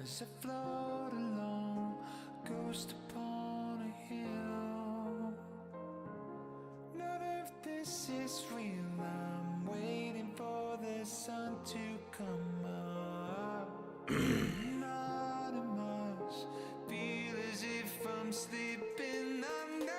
As I float along, ghost upon a hill. None of this is real, I'm waiting for the sun to come up. Anonymous, feel as if I'm sleeping under.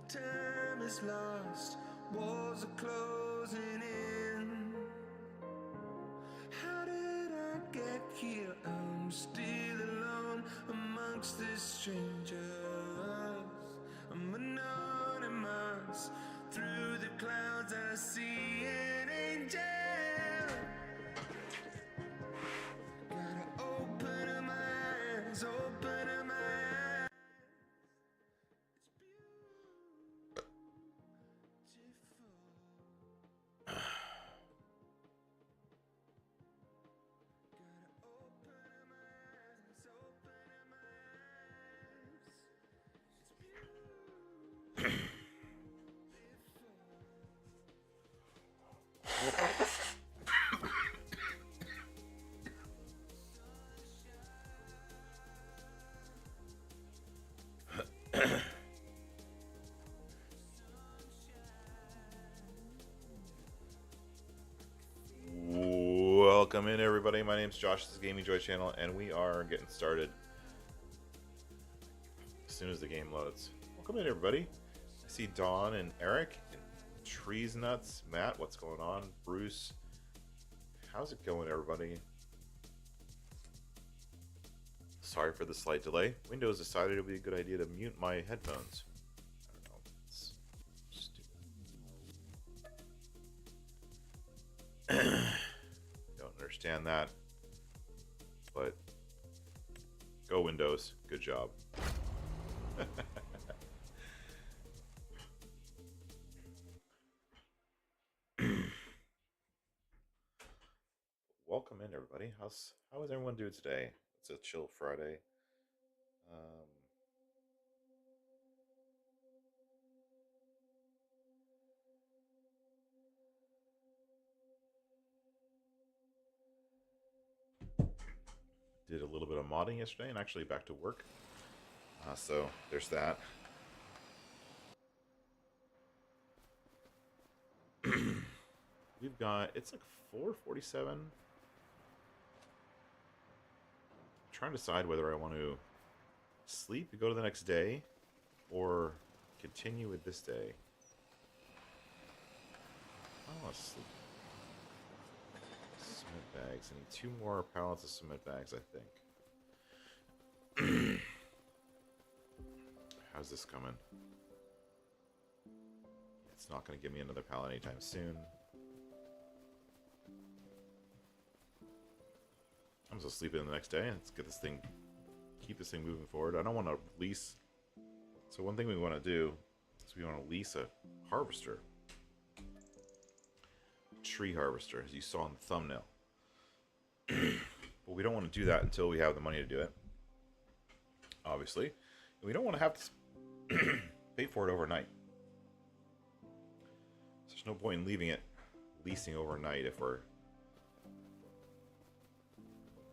Time is lost, walls are closing in. How did I get here? I'm still alone amongst the strangers. I'm anonymous, through the clouds I see an angel. Gotta open up my eyes, open up my eyes. Welcome in, everybody. My name's Josh. This is Gaming Joy Channel, and we are getting started as soon as the game loads. Welcome in, everybody. I see Dawn and Eric, and Trees Nuts, Matt. What's going on? Bruce, how's it going, everybody? Sorry for the slight delay. Windows decided it would be a good idea to mute my headphones. I don't know. It's stupid. Don't understand that. But go Windows. Good job. welcome in everybody. How is everyone doing today? It's a chill Friday. Did a little bit of modding yesterday and actually back to work. So there's that. We've got, it's like 4:47. I'm trying to decide whether I want to sleep and go to the next day or continue with this day. I want to sleep. Cement bags. I need 2 more pallets of cement bags, I think. How's this coming? It's not going to give me another pallet anytime soon. I'm just sleeping the next day. Let's get this thing, keep this thing moving forward. I don't want to lease. So one thing we want to do is we want to lease a harvester. Tree harvester, as you saw in the thumbnail. But we don't want to do that until we have the money to do it. Obviously. And we don't want to have to pay for it overnight. So there's no point in leaving it leasing overnight if we're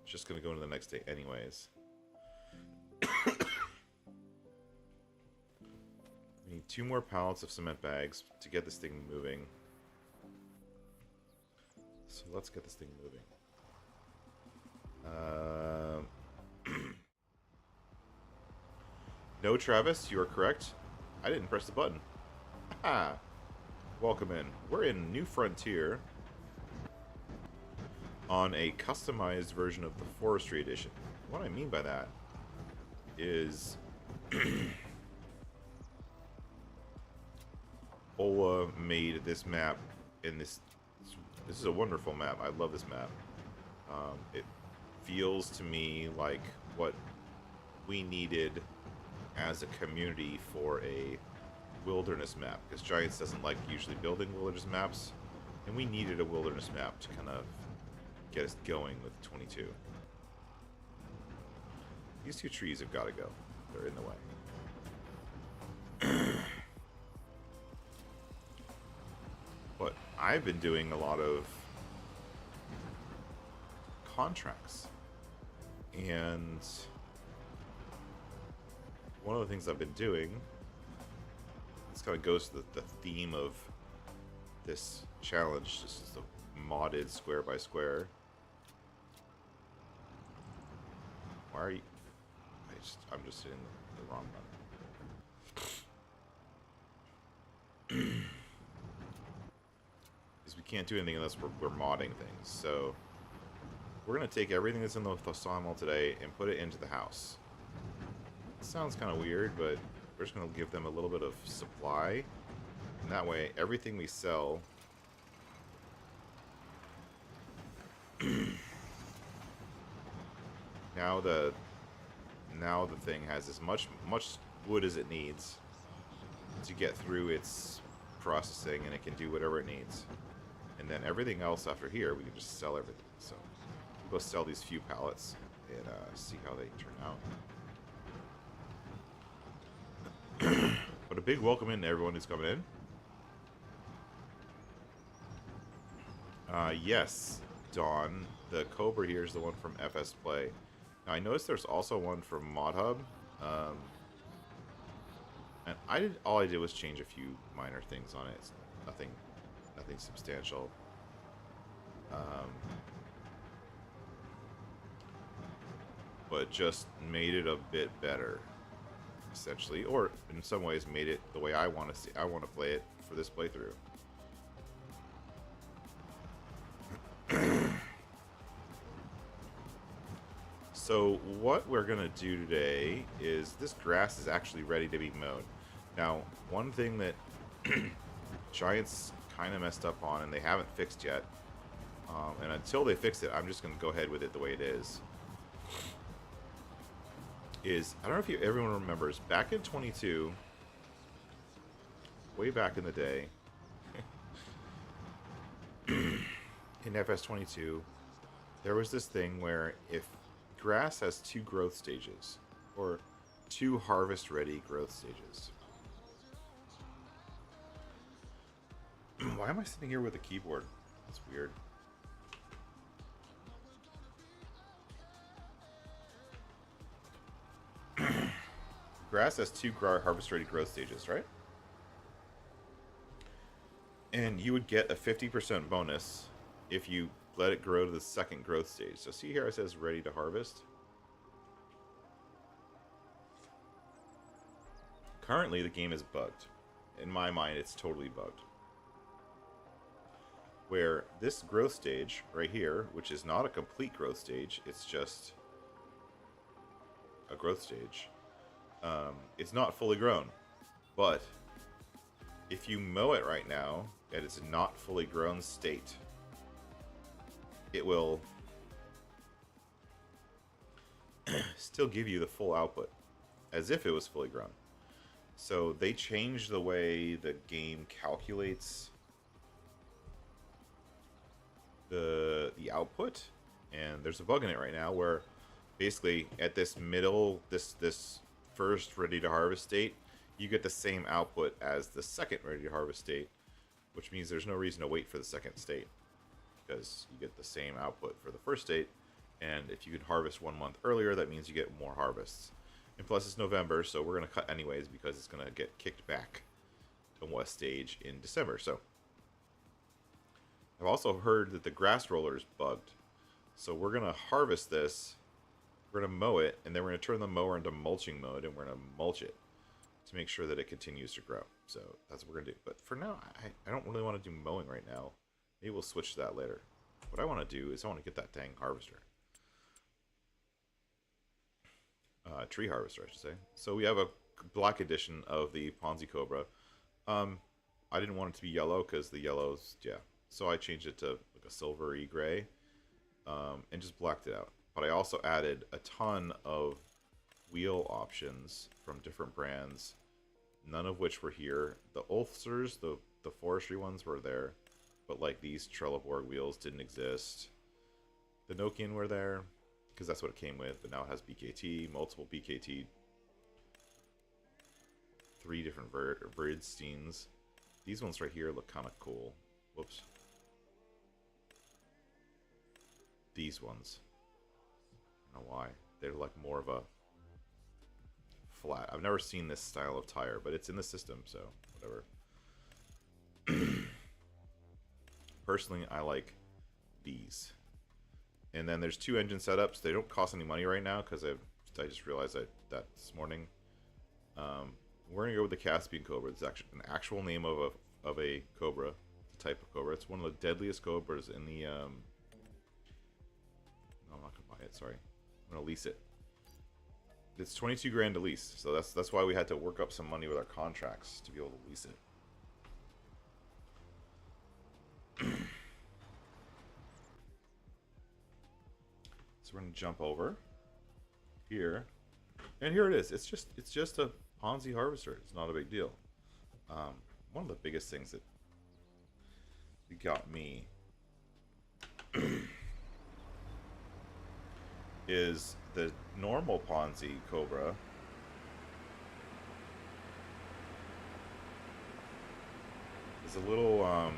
just going to go into the next day anyways. We need 2 more pallets of cement bags to get this thing moving. So let's get this thing moving. No, Travis, you are correct. I didn't press the button. Ha! Welcome in. We're in New Frontier on a customized version of the Forestry Edition. What I mean by that is Ola made this map in this. This is a wonderful map. I love this map. It feels to me like what we needed as a community for a wilderness map, because Giants doesn't like usually building wilderness maps, and we needed a wilderness map to kind of get us going with 22. These 2 trees have got to go. They're in the way. But I've been doing a lot of contracts, and one of the things I've been doing, this kind of goes to the theme of this challenge. This is the modded square by square. Why are you? I'm just hitting the wrong button. Because we can't do anything unless we're modding things. So we're gonna take everything that's in the sawmill today and put it into the house. It sounds kind of weird, but we're just gonna give them a little bit of supply, and that way everything we sell now the thing has as much wood as it needs to get through its processing, and it can do whatever it needs. And then everything else after here, we can just sell everything. So we'll go sell these few pallets and see how they turn out. But a big welcome in to everyone who's coming in. Yes, Dawn, the Cobra here is the one from FS Play. Now I noticed there's also one from ModHub, and all I did was change a few minor things on it. It's nothing substantial. But just made it a bit better, essentially, or in some ways made it the way I want to see. I want to play it for this playthrough. So what we're gonna do today is, this grass is actually ready to be mowed. Now, one thing that Giants kind of messed up on, and they haven't fixed yet, and until they fix it, I'm just gonna go ahead with it the way it is. I don't know if everyone remembers, back in 22, way back in the day, in FS22, there was this thing where if grass has 2 growth stages, or 2 harvest-ready growth stages. Why am I sitting here with a keyboard? That's weird. Grass has 2 harvest-ready growth stages, right? And you would get a 50% bonus if you let it grow to the second growth stage. So see here it says ready to harvest. Currently the game is bugged. In my mind it's totally bugged. Where this growth stage right here, which is not a complete growth stage, it's just a growth stage. It's not fully grown, but if you mow it right now at its not fully grown state, it will still give you the full output as if it was fully grown. So they changed the way the game calculates the output, and there's a bug in it right now where basically at this middle, this first ready to harvest state, you get the same output as the second ready to harvest state, which means there's no reason to wait for the second state because you get the same output for the first state, and if you can harvest 1 month earlier, that means you get more harvests. And plus it's November, so we're going to cut anyways because it's going to get kicked back to what stage in December. So I've also heard that the grass roller is bugged. So we're going to harvest this, we're going to mow it, and then we're going to turn the mower into mulching mode, and we're going to mulch it to make sure that it continues to grow. So that's what we're going to do. But for now, I don't really want to do mowing right now. Maybe we'll switch to that later. What I want to do is I want to get that dang harvester. Tree harvester, I should say. So we have a black edition of the Ponzi Cobra. I didn't want it to be yellow because the yellow's, yeah. So I changed it to like a silvery gray and just blacked it out. But I also added a ton of wheel options from different brands, none of which were here. The Ulsters, the forestry ones were there, but like these Trelleborg wheels didn't exist. The Nokian were there because that's what it came with, but now it has BKT, multiple BKT, 3 different Vridsteins. These ones right here look kind of cool. Whoops. These ones. I don't know why. They're like more of a flat. I've never seen this style of tire, but it's in the system, so whatever. Personally, I like these. And then there's 2 engine setups. They don't cost any money right now because I just realized that this morning. We're gonna go with the Caspian Cobra. It's actually an actual name of a Cobra, the type of Cobra. It's one of the deadliest Cobras in the. No, I'm not gonna buy it. Sorry, I'm gonna lease it. It's 22 grand to lease, so that's why we had to work up some money with our contracts to be able to lease it. So we're gonna jump over here, and here it is. It's just a Ponzi harvester. It's not a big deal. One of the biggest things that got me is the normal Ponzi Cobra is a little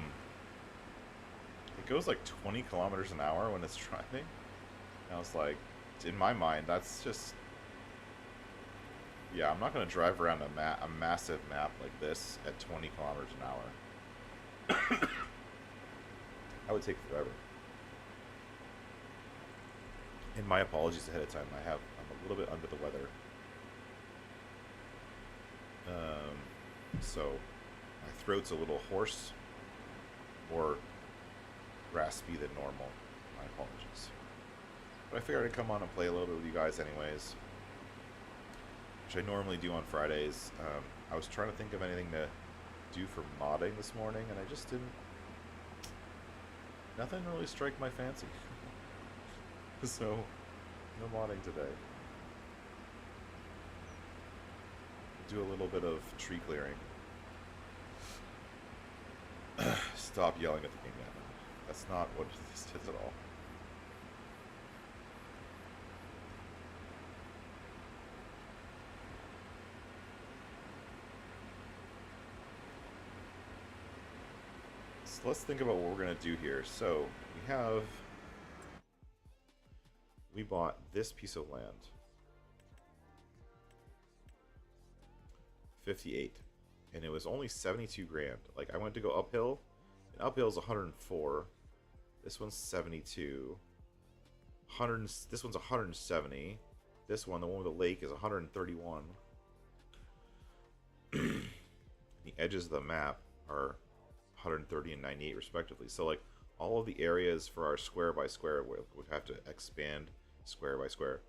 it goes like 20 kilometers an hour when it's driving. And I was like, in my mind, that's just, yeah, I'm not going to drive around a massive map like this at 20 kilometers an hour. That would take forever. And my apologies ahead of time. I'm a little bit under the weather. So my throat's a little hoarse, more raspy than normal. My apologies. But I figured I'd come on and play a little bit with you guys anyways, which I normally do on Fridays. I was trying to think of anything to do for modding this morning, and I just didn't. Nothing really strike my fancy. So, no modding today. Do a little bit of tree clearing. Stop yelling at the game, man. That's not what this is at all. So let's think about what we're going to do here. So we bought this piece of land. 58. And it was only 72 grand. Like, I went to go uphill, and uphill is 104. This one's 72. This one's 170. This one, the one with the lake, is 131. The edges of the map are 130 and 98 respectively. So like all of the areas for our square by square would have to expand square by square.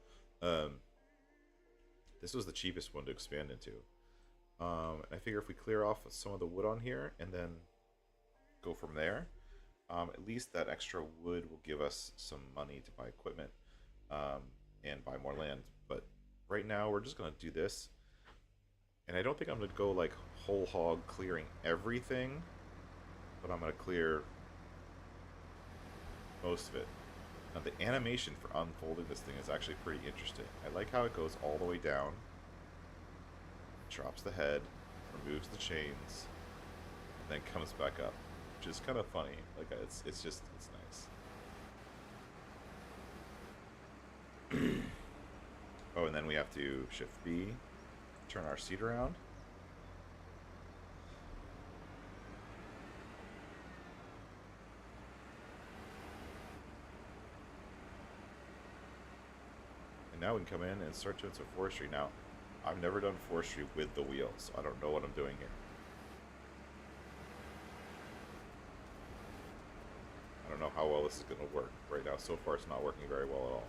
This was the cheapest one to expand into. I figure if we clear off some of the wood on here and then go from there, at least that extra wood will give us some money to buy equipment and buy more land. But right now we're just going to do this. And I don't think I'm going to go like whole hog clearing everything, but I'm going to clear most of it. Now the animation for unfolding this thing is actually pretty interesting. I like how it goes all the way down, drops the head, removes the chains, and then comes back up, which is kind of funny. Like it's nice. Oh, and then we have to shift B, turn our seat around. And now we can come in and start doing some forestry. Now, I've never done forestry with the wheel, so I don't know what I'm doing here. I don't know how well this is going to work right now. So far, it's not working very well at all.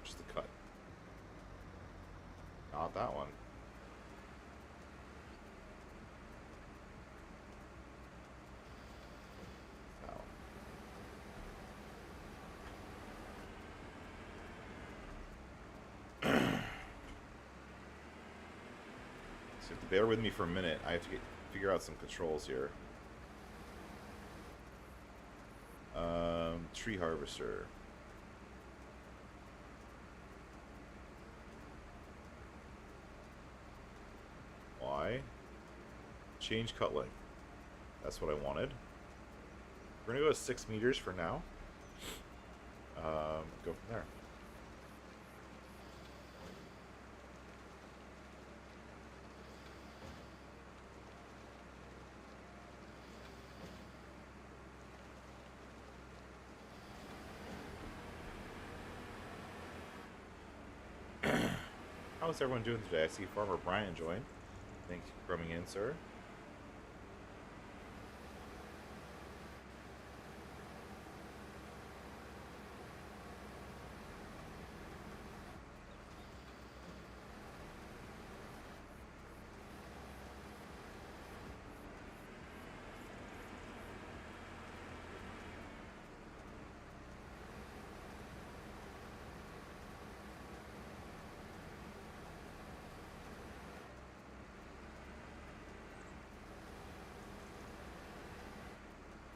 Which is the cut? Not that one. That one. So you have to bear with me for a minute. I have to figure out some controls here. Tree harvester. Y. Change cut length. That's what I wanted. We're gonna go to 6 meters for now. Go from there. How's everyone doing today? I see Farmer Brian joined. Thanks for coming in, sir.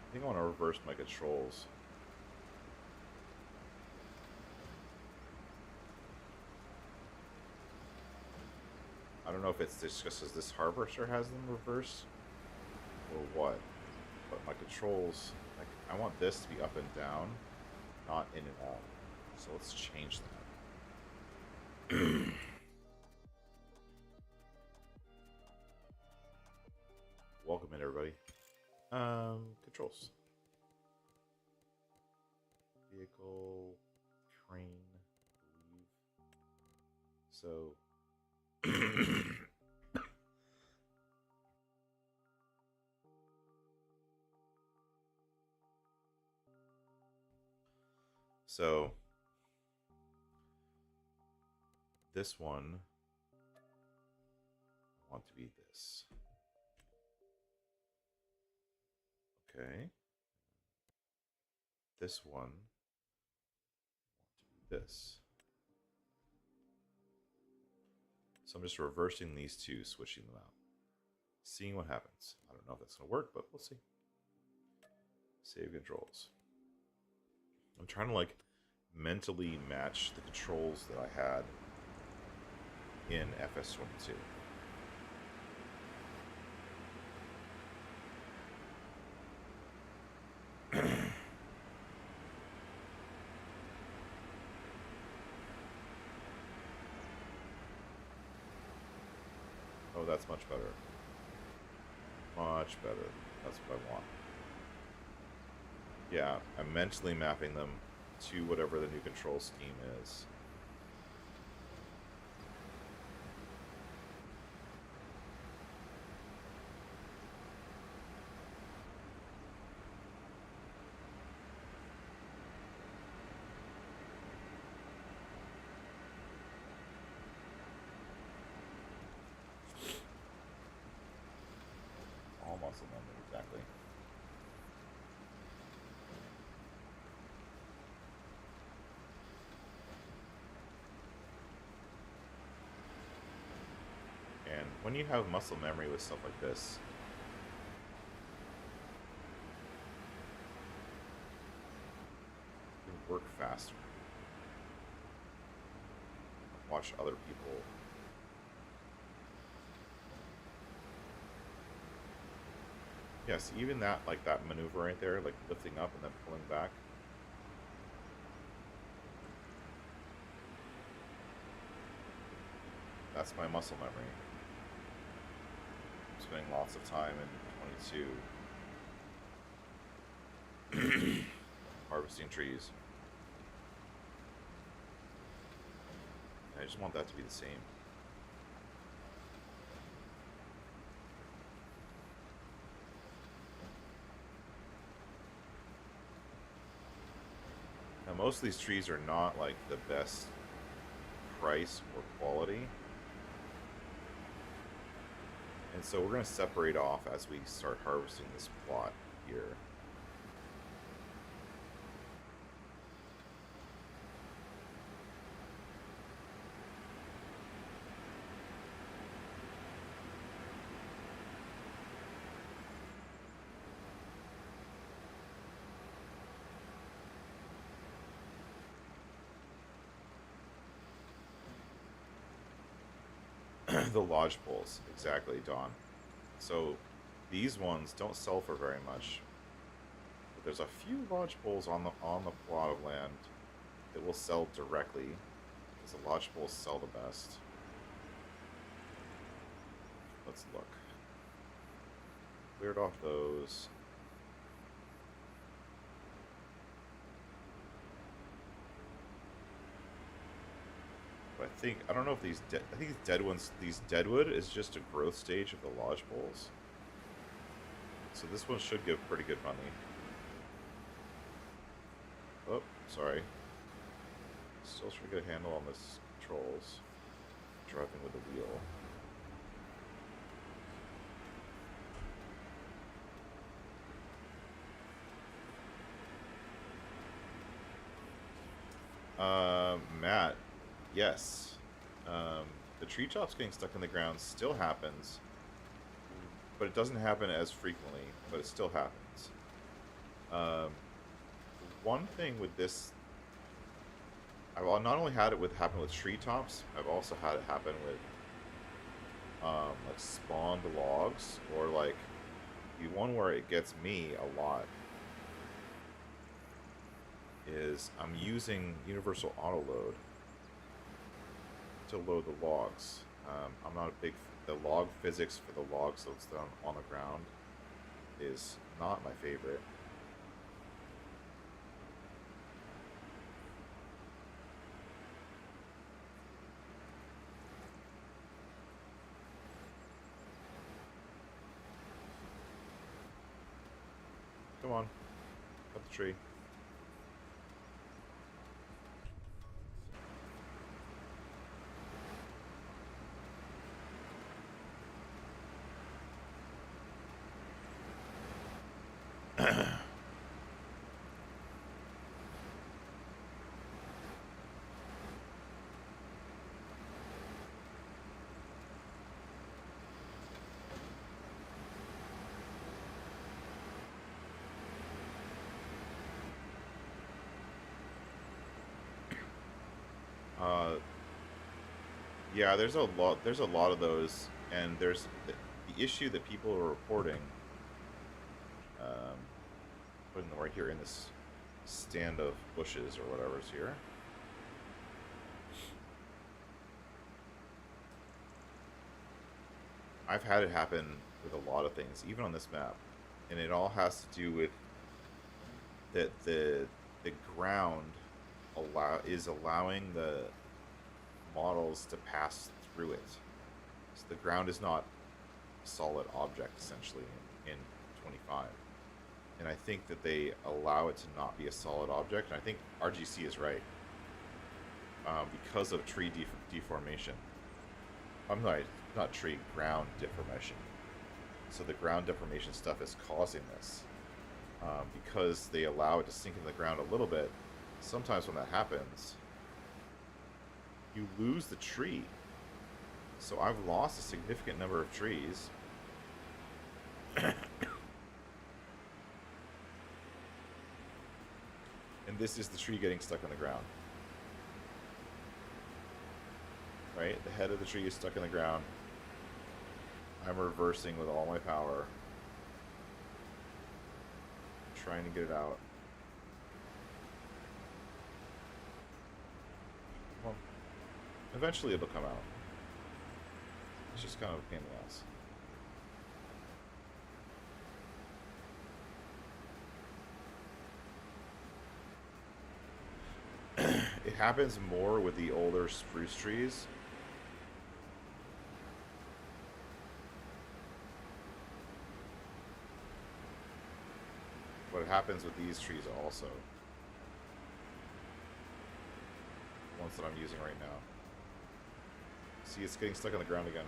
I think I want to reverse my controls. I don't know if it's just because this harvester has them reversed or what, but my controls, like, I want this to be up and down, not in and out. So let's change that. Welcome in, everybody. Controls. Vehicle, train, I believe. So, this one, I want to be this. Okay. This one, I want to be this. So I'm just reversing these two, switching them out. Seeing what happens. I don't know if that's going to work, but we'll see. Save controls. I'm trying to like mentally match the controls that I had in FS22. Oh, that's much better. Much better. That's what I want. Yeah, I'm mentally mapping them to whatever the new control scheme is. All muscle memory, exactly. And when you have muscle memory with stuff like this, you can work faster. Watch other people. Yes, even that, like that maneuver right there, like lifting up and then pulling back. That's my muscle memory. I'm spending lots of time in 22 harvesting trees. I just want that to be the same. Now, most of these trees are not like the best price or quality. And so we're going to separate off as we start harvesting this plot here. The lodge poles, exactly, Don. So these ones don't sell for very much, but there's a few lodge poles on the plot of land that will sell directly, because the lodge poles sell the best. Let's look. Cleared off those. I don't know if these I think these dead ones, these deadwood is just a growth stage of the lodge poles. So this one should give pretty good money. Oh, sorry. Still trying to get a handle on this controls. Driving with the wheel. Matt, yes. The tree tops getting stuck in the ground still happens, but it doesn't happen as frequently, but it still happens. One thing with this, I've not only had it happen with tree tops, I've also had it happen with like spawned logs, or like the one where it gets me a lot is I'm using universal auto load to load the logs. I'm not a big... The log physics for the logs that's down on the ground is not my favorite. Come on. Cut the tree. Yeah, there's a lot of those, and there's the issue that people are reporting. Putting them right here in this stand of bushes or whatever's here. I've had it happen with a lot of things, even on this map, and it all has to do with that the ground is allowing the models to pass through it. So the ground is not a solid object essentially in 25, and I think that they allow it to not be a solid object, and I think RGC is right because of tree deformation. I'm not tree, ground deformation. So the ground deformation stuff is causing this because they allow it to sink into the ground a little bit. Sometimes when that happens, you lose the tree. So I've lost a significant number of trees. And this is the tree getting stuck on the ground. Right? The head of the tree is stuck in the ground. I'm reversing with all my power. Trying to get it out. Well, eventually it'll come out. It's just kind of a pain in the ass. It happens more with the older spruce trees. But it happens with these trees also. The ones that I'm using right now. See, it's getting stuck on the ground again.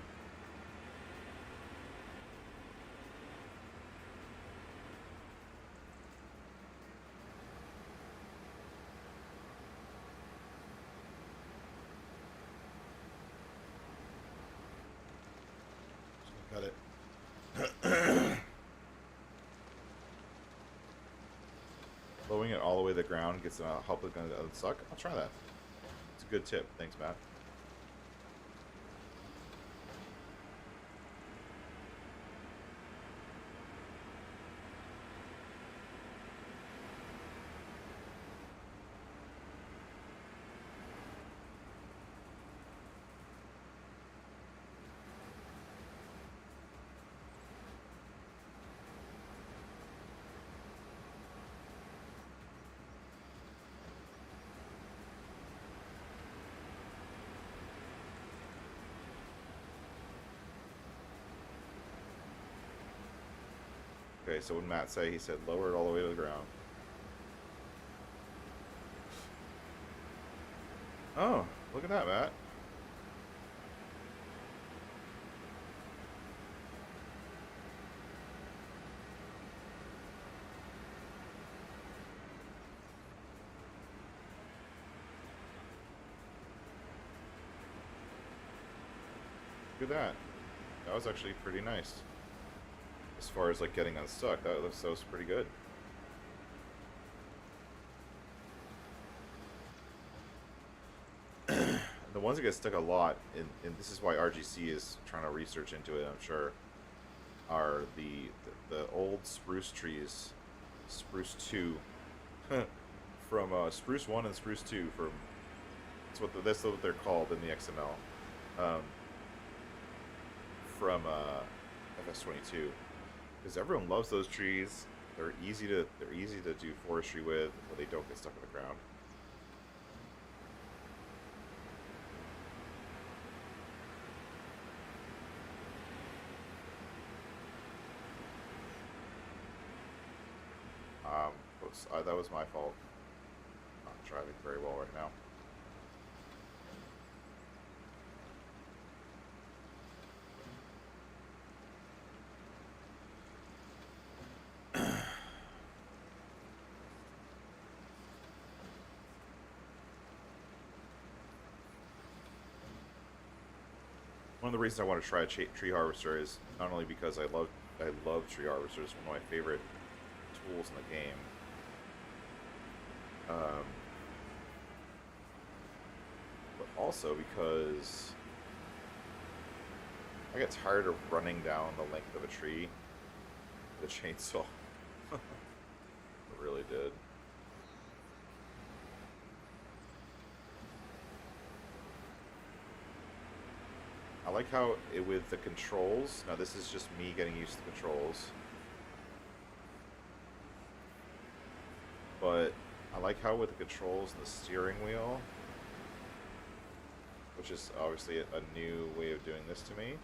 Got it. Blowing it all the way to the ground gets help it unsuck. I'll try that. It's a good tip. Thanks, Matt. Okay, so when Matt said, he said lower it all the way to the ground. Oh, look at that, Matt. Look at that. That was actually pretty nice. As far as like getting unstuck, that was pretty good. The ones that get stuck a lot, and this is why RGC is trying to research into it, I'm sure, are the old spruce trees, spruce 2, from spruce 1 and spruce 2 from that's what they're called in the XML, from FS22. Because everyone loves those trees. They're easy to do forestry with, but they don't get stuck in the ground. That was my fault. Not driving very well right now. One of the reasons I want to try a tree harvester is not only because I love tree harvesters, one of my favorite tools in the game. But also because I get tired of running down the length of a tree with a chainsaw. I really did. I like how with the controls, now this is just me getting used to the controls, but I like how with the controls and the steering wheel, which is obviously a new way of doing this to me,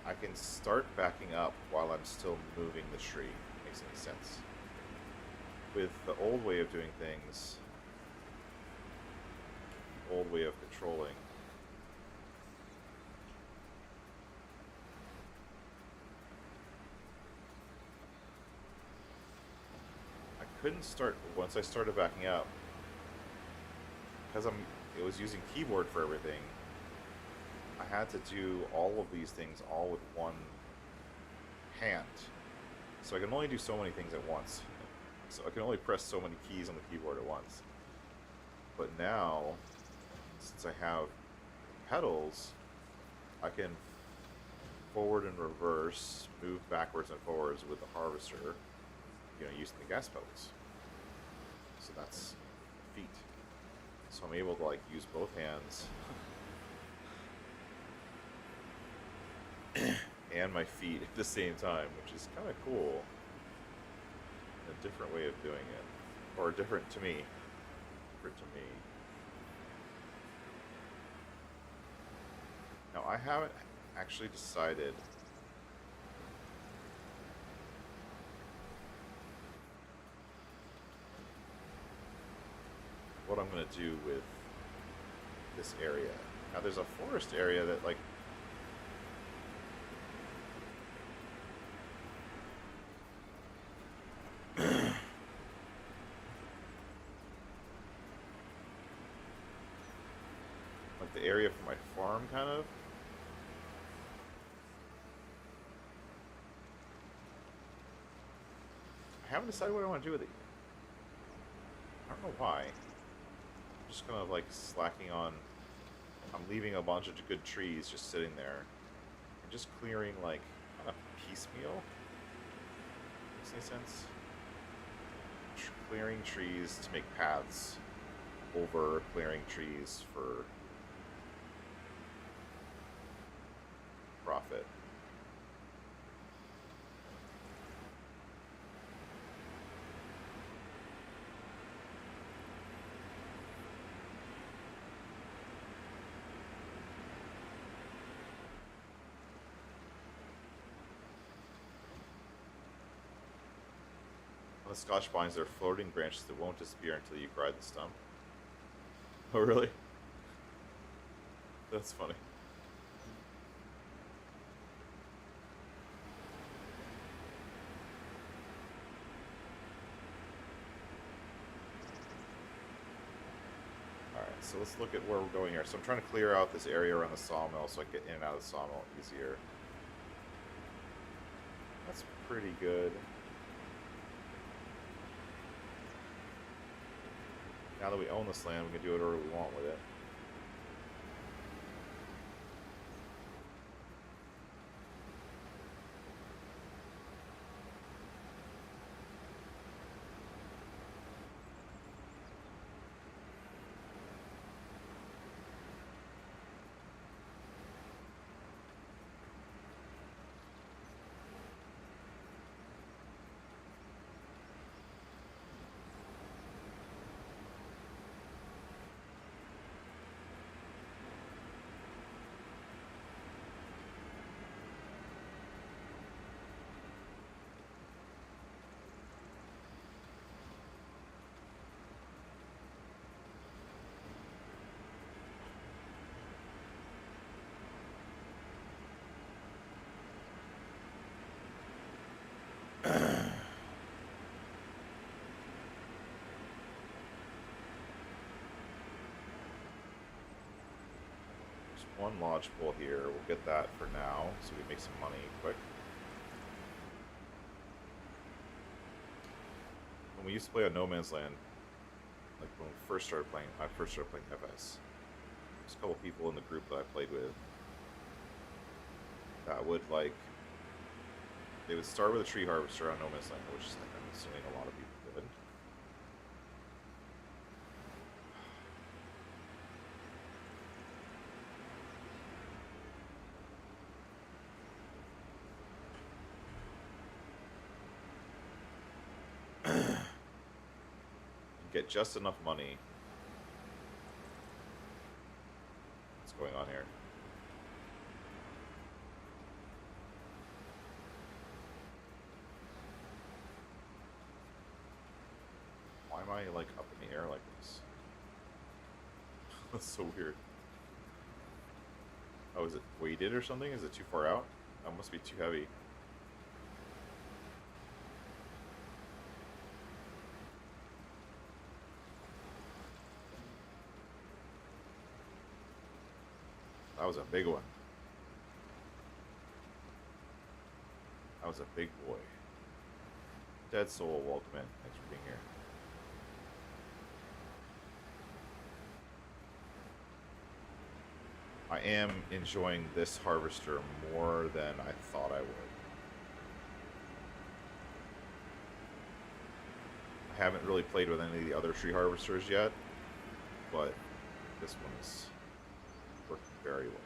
I can start backing up while I'm still moving the tree. Makes any sense. With the old way of doing things, old way of controlling, I couldn't start once I started backing up because it was using keyboard for everything. I had to do all of these things all with one hand, so I can only do so many things at once. So I can only press so many keys on the keyboard at once. But now, since I have pedals, I can forward and reverse, move backwards and forwards with the harvester, using the gas pedals. So that's feet. So I'm able to like use both hands and my feet at the same time, which is kind of cool. A different way of doing it, or different to me. Different to me. Now I haven't actually decided what I'm going to do with this area. Now there's a forest area that like the area for my farm, kind of. I haven't decided what I want to do with it. I don't know why. I'm just kind of like slacking on. I'm leaving a bunch of good trees just sitting there. And just clearing like kind of piecemeal. Makes any sense? Clearing trees to make paths over clearing trees for profit. On the Scotch pines, there are floating branches that won't disappear until you grind the stump. Oh, really? That's funny. So let's look at where we're going here. So I'm trying to clear out this area around the sawmill so I can get in and out of the sawmill easier. That's pretty good. Now that we own this land, we can do whatever we want with it. One lodgepole here. We'll get that for now, so we make some money quick. When we used to play on No Man's Land, like when we first started playing, I first started playing FS. There's a couple people in the group that I played with that would like, they would start with a tree harvester on No Man's Land, which is like, I'm assuming a lot of people did. get just enough money. What's going on here? Why am I like up in the air like this? That's so weird. Oh, is it weighted or something? Is it too far out? That must be too heavy. That was a big one. That was a big boy. Dead Soul, welcome in. Thanks for being here. I am enjoying this harvester more than I thought I would. I haven't really played with any of the other tree harvesters yet, but this one is working very well.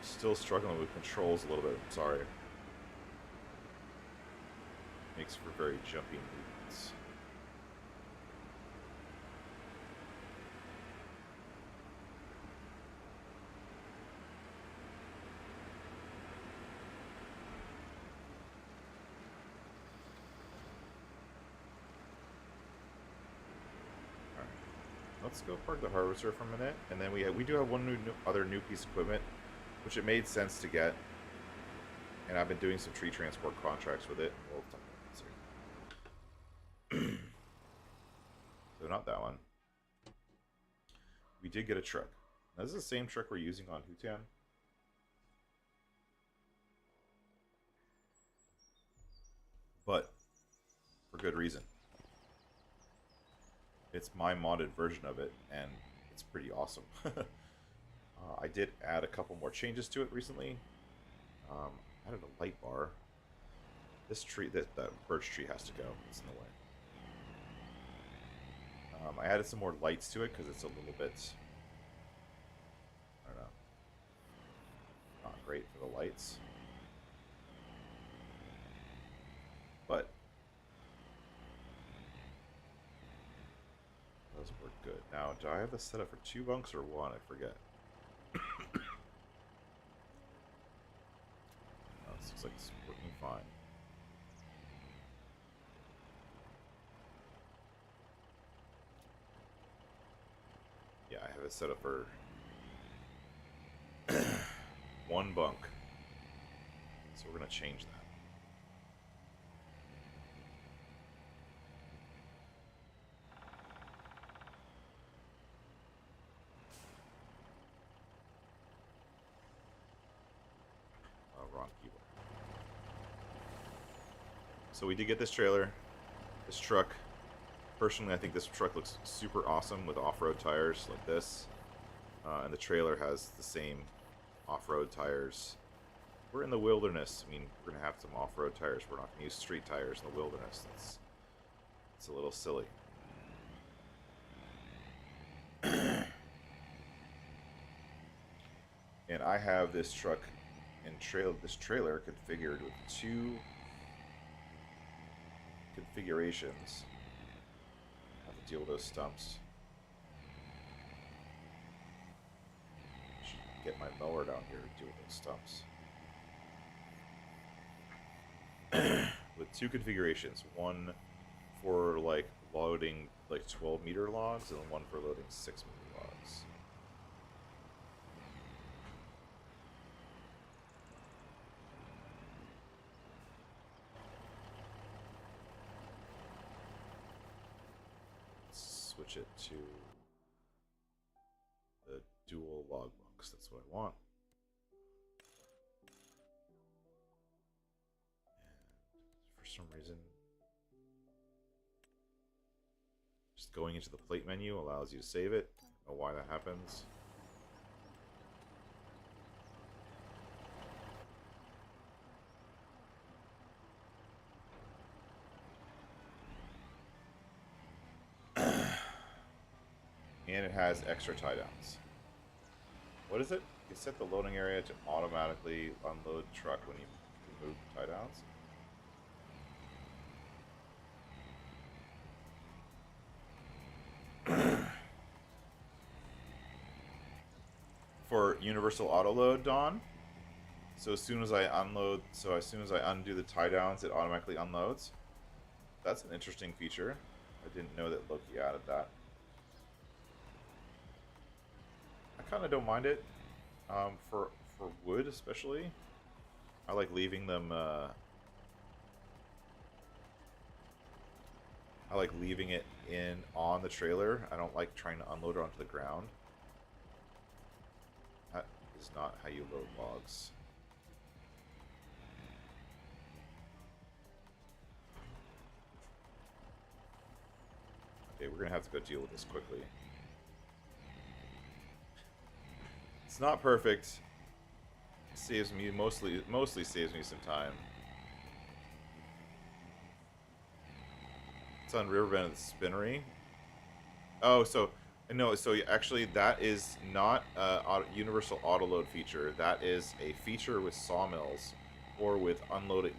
Still struggling with controls a little bit, I'm sorry. Makes for very jumpy movements. Alright. Let's go park the harvester for a minute, and then we do have one other new piece of equipment, which it made sense to get, and I've been doing some tree transport contracts with it. We'll talk about this here. So not that one. We did get a truck. Now, this is the same truck we're using on Hutan. But for good reason. It's my modded version of it, and it's pretty awesome. I did add a couple more changes to it recently. Added a light bar. This tree, that birch tree has to go. It's in the way. I added some more lights to it because it's a little bit, I don't know, not great for the lights. But those work good. Now, do I have this set up for 2 bunks or 1? I forget. This looks like it's working fine. Yeah, I have it set up for 1 bunk. So we're going to change that. Wrong keyboard. So we did get this trailer, this truck. Personally, I think this truck looks super awesome with off-road tires like this. And the trailer has the same off-road tires. We're in the wilderness. I mean, we're going to have some off-road tires. We're not going to use street tires in the wilderness. It's a little silly. And I have this truck and this trailer configured with 2 configurations. I have to deal with those stumps. Should get my mower down here to deal with those stumps. With 2 configurations, one for like loading like 12-meter logs, and one for loading 6-meter logs. Switch it to the dual logbooks. That's what I want. And for some reason, just going into the plate menu allows you to save it. I don't know why that happens. and it has extra tie downs. What is it? You set the loading area to automatically unload truck when you remove tie downs. For universal auto load, Dawn. So as soon as I undo the tie downs, it automatically unloads. That's an interesting feature. I didn't know that Loki added that. I kind of don't mind it. For wood especially, I like leaving them. I like leaving it on the trailer. I don't like trying to unload it onto the ground. That is not how you load logs. Okay, we're gonna have to go deal with this quickly. It's not perfect. It saves me mostly saves me some time. It's on Riverbend at the Spinnery. Oh, so no, so actually that is not a universal auto load feature. That is a feature with sawmills or with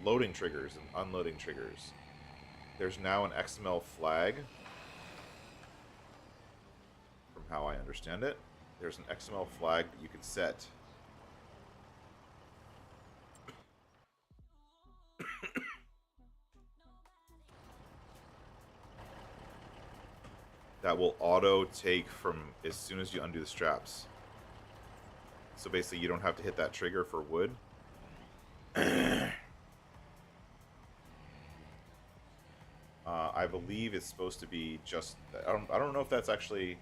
loading triggers and unloading triggers. There's now an XML flag. From how I understand it, there's an XML flag that you can set. That will auto take from as soon as you undo the straps. So basically you don't have to hit that trigger for wood. I believe it's supposed to be just, I don't know if that's actually,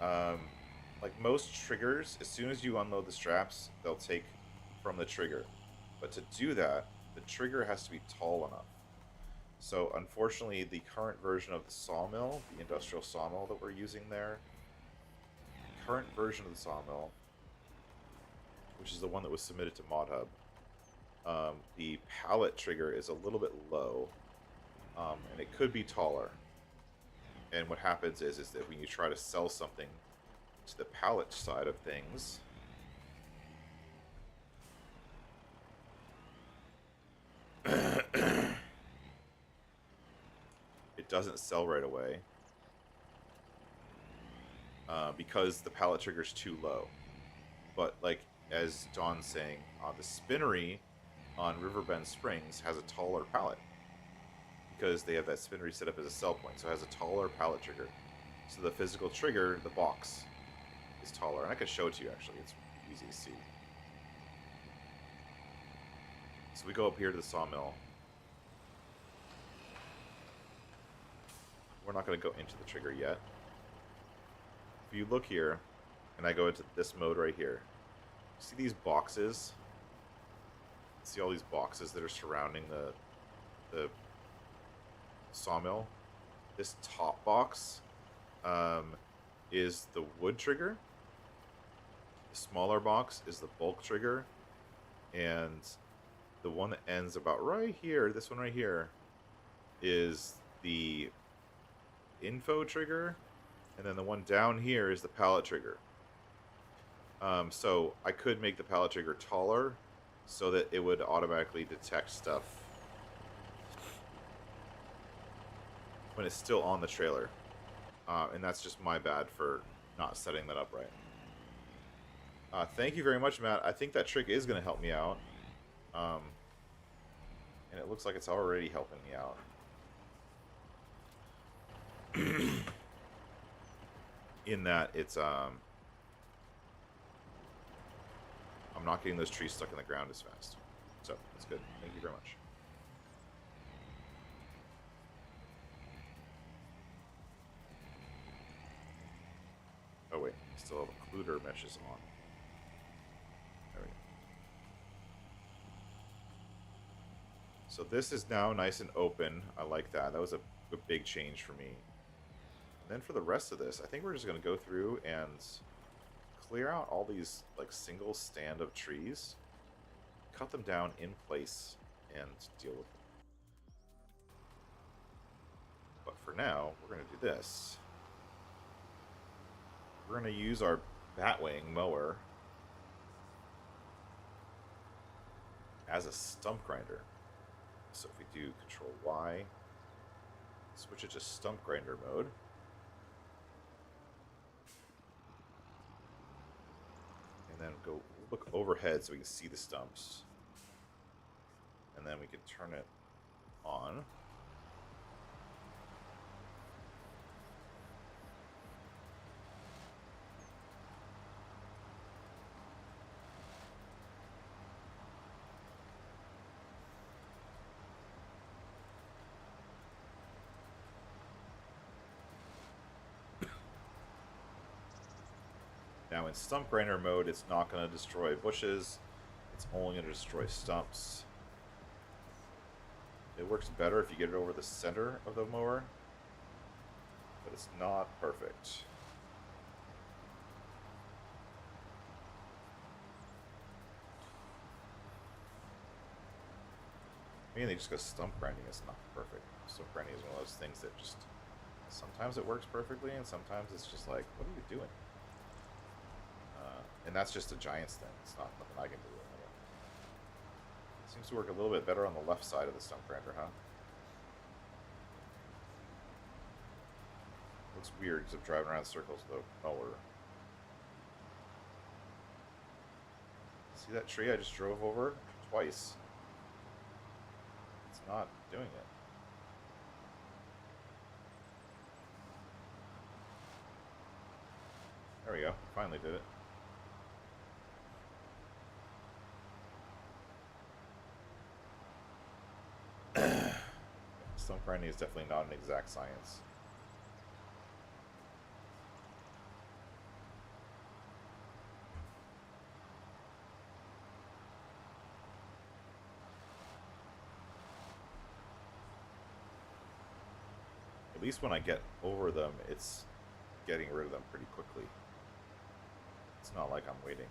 like most triggers, as soon as you unload the straps, they'll take from the trigger. But to do that, the trigger has to be tall enough. So unfortunately, the current version of the sawmill, the industrial sawmill that we're using there, the current version of the sawmill, which is the one that was submitted to ModHub, the pallet trigger is a little bit low, and it could be taller. And what happens is that when you try to sell something to the pallet side of things, it doesn't sell right away because the pallet trigger is too low. But like as Dawn's saying, the spinnery on Riverbend Springs has a taller pallet because they have that spinnery set up as a sell point, so it has a taller pallet trigger. So the physical trigger, the box, is taller, and I can show it to you actually. It's easy to see. So we go up here to the sawmill. We're not going to go into the trigger yet. If you look here, and I go into this mode right here, see these boxes? See all these boxes that are surrounding the sawmill? This top box is the wood trigger. The smaller box is the bulk trigger. And the one that ends about right here, this one right here, is the info trigger, and then the one down here is the pallet trigger. So I could make the pallet trigger taller so that it would automatically detect stuff when it's still on the trailer, and that's just my bad for not setting that up right. Thank you very much, Matt. I think that trick is going to help me out, and it looks like it's already helping me out. In that it's I'm not getting those trees stuck in the ground as fast, so that's good. Thank you very much. Oh wait, I still have occluder meshes on. There we go. So this is now nice and open. I like that. That was a big change for me. And then for the rest of this, I think we're just going to go through and clear out all these like single stand of trees, cut them down in place, and deal with them. But for now, we're going to do this. we're going to use our batwing mower as a stump grinder. So if we do Control Y, switch it to stump grinder mode. And then go look overhead so we can see the stumps. And then we can turn it on. Now in stump grinder mode, it's not going to destroy bushes. It's only going to destroy stumps. It works better if you get it over the center of the mower, but it's not perfect. Mainly just because stump grinding is not perfect. Stump grinding is one of those things that just, sometimes it works perfectly, and sometimes it's just like, what are you doing? And that's just a Giants thing. It's not nothing I can do with it. Seems to work a little bit better on the left side of the stump grinder, huh? Looks weird because I'm driving around in circles with a mower. See that tree I just drove over? Twice. It's not doing it. There we go. Finally did it. Stump grinding is definitely not an exact science. At least when I get over them, it's getting rid of them pretty quickly. It's not like I'm waiting.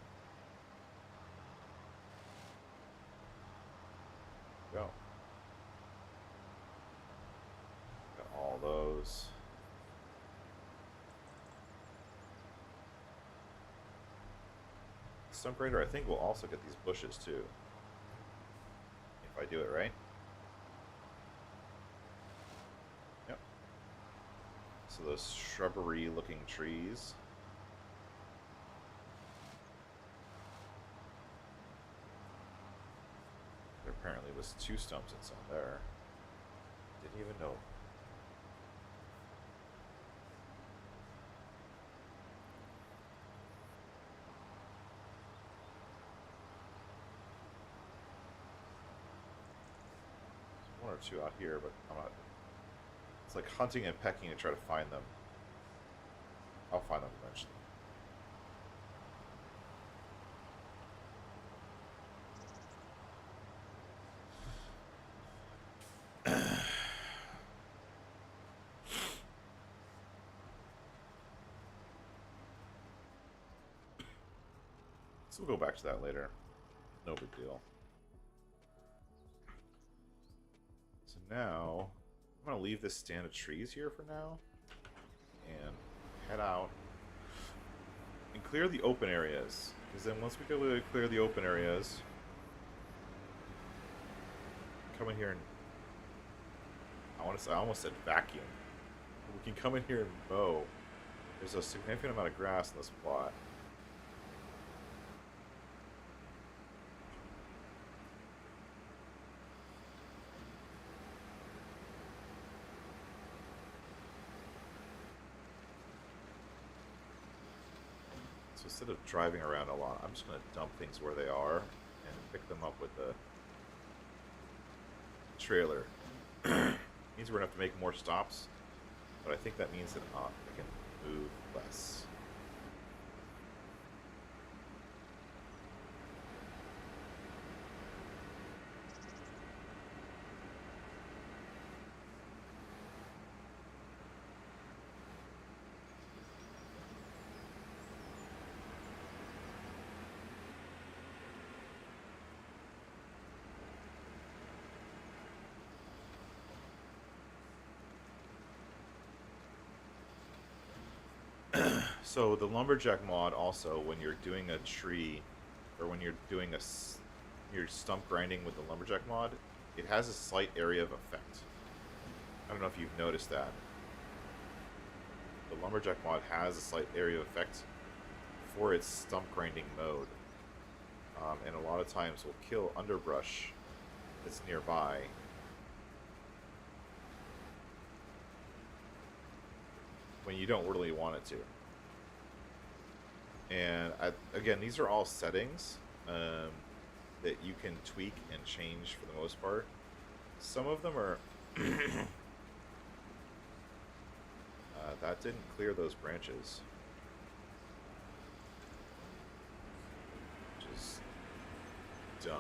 Go. Got all those. Stump grinder, I think, will also get these bushes too. If I do it right. Yep. So those shrubbery looking trees. There apparently was 2 stumps inside there. Didn't even know. There's 1 or 2 out here, but I'm not. It's like hunting and pecking to try to find them. I'll find them eventually. So we'll go back to that later. No big deal. So now, I'm going to leave this stand of trees here for now. And head out. And clear the open areas. Because then once we go to clear the open areas, come in here and... I almost said vacuum. We can come in here and mow. There's a significant amount of grass in this plot. So instead of driving around a lot, I'm just going to dump things where they are and pick them up with the trailer. Means we're going to have to make more stops, but I think that means that I can move less. So the lumberjack mod also, when you're doing a tree, or when you're doing your stump grinding with the lumberjack mod, it has a slight area of effect. I don't know if you've noticed that. The lumberjack mod has a slight area of effect for its stump grinding mode, and a lot of times will kill underbrush that's nearby. When you don't really want it to. And again, these are all settings that you can tweak and change for the most part. Some of them are... that didn't clear those branches. Which is dumb.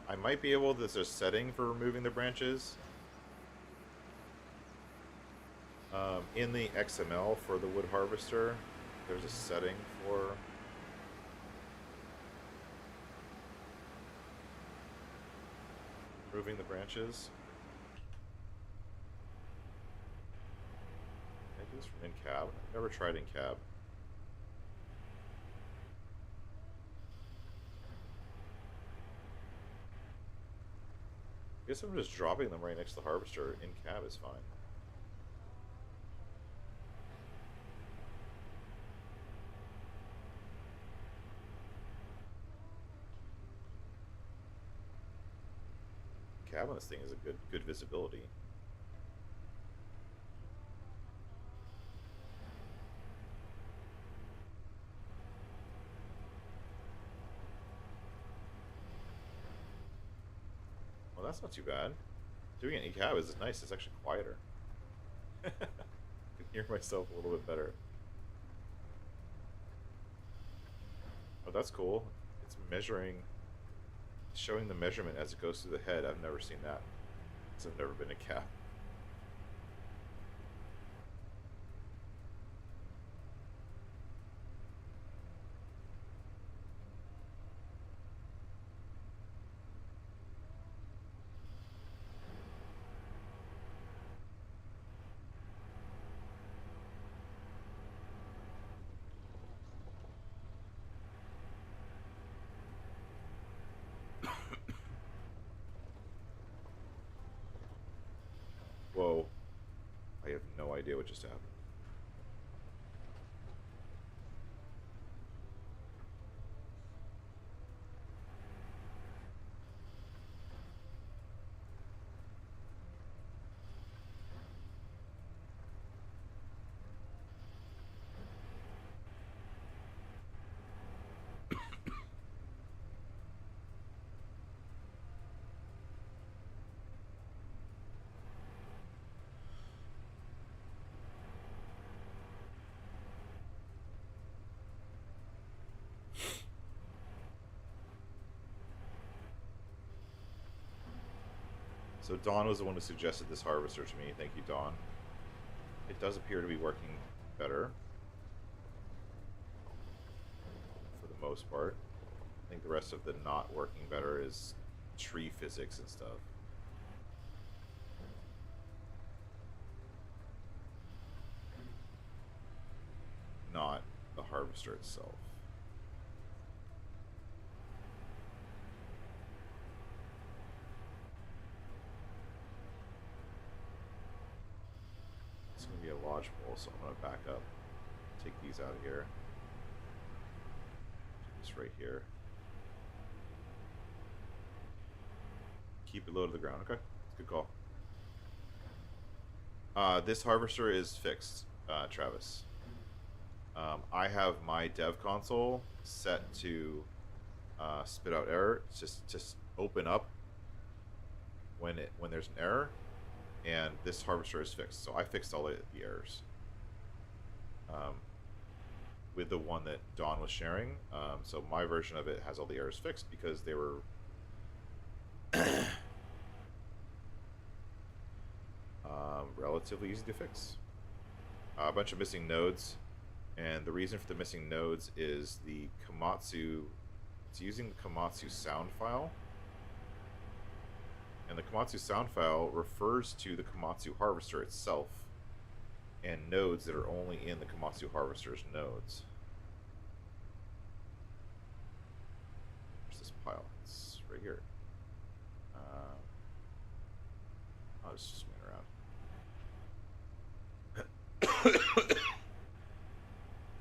I might be able to... There's a setting for removing the branches. In the XML for the wood harvester, there's a setting for removing the branches. Can I do this from in-cab? I've never tried in-cab. I guess I'm just dropping them right next to the harvester. In-cab is fine. Cab on this thing is a good visibility. Well, that's not too bad. Doing it in cab is nice. It's actually quieter. I can hear myself a little bit better. Oh, that's cool. It's measuring, showing the measurement as it goes through the head. I've never seen that, because I've never been a cab. Whoa. I have no idea what just happened. So Dawn was the one who suggested this harvester to me. Thank you, Dawn. It does appear to be working better, for the most part. I think the rest of the not working better is tree physics and stuff. Not the harvester itself. It's going to be a lodgepole, so I'm going to back up. Take these out of here. Do this right here. Keep it low to the ground. Okay, that's a good call. This harvester is fixed, Travis. I have my dev console set to spit out error. It's just open up when there's an error, and this harvester is fixed. So I fixed all the errors. with the one that Dawn was sharing. So my version of it has all the errors fixed because they were relatively easy to fix. A bunch of missing nodes, and the reason for the missing nodes is the Komatsu. It's using the Komatsu sound file, and the Komatsu sound file refers to the Komatsu harvester itself and nodes that are only in the Komatsu harvester's nodes. Where's this pile? It's right here. I'll just swing around.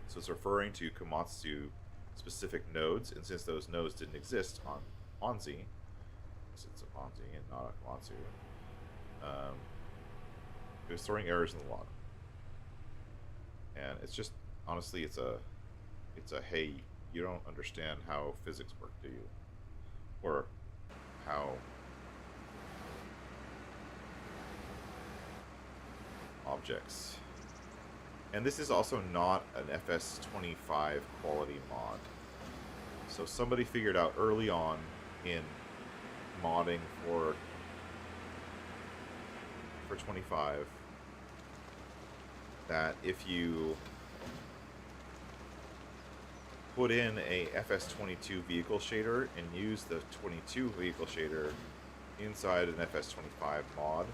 So it's referring to Komatsu specific nodes, and since those nodes didn't exist on Onzi, it's a Onzi and not a Komatsu, it was throwing errors in the log. And it's just, honestly, it's a hey, you don't understand how physics work, do you? Or how objects. And this is also not an FS25 quality mod. So somebody figured out early on in modding for 25 that if you put in a FS22 vehicle shader and use the 22 vehicle shader inside an FS25 mod,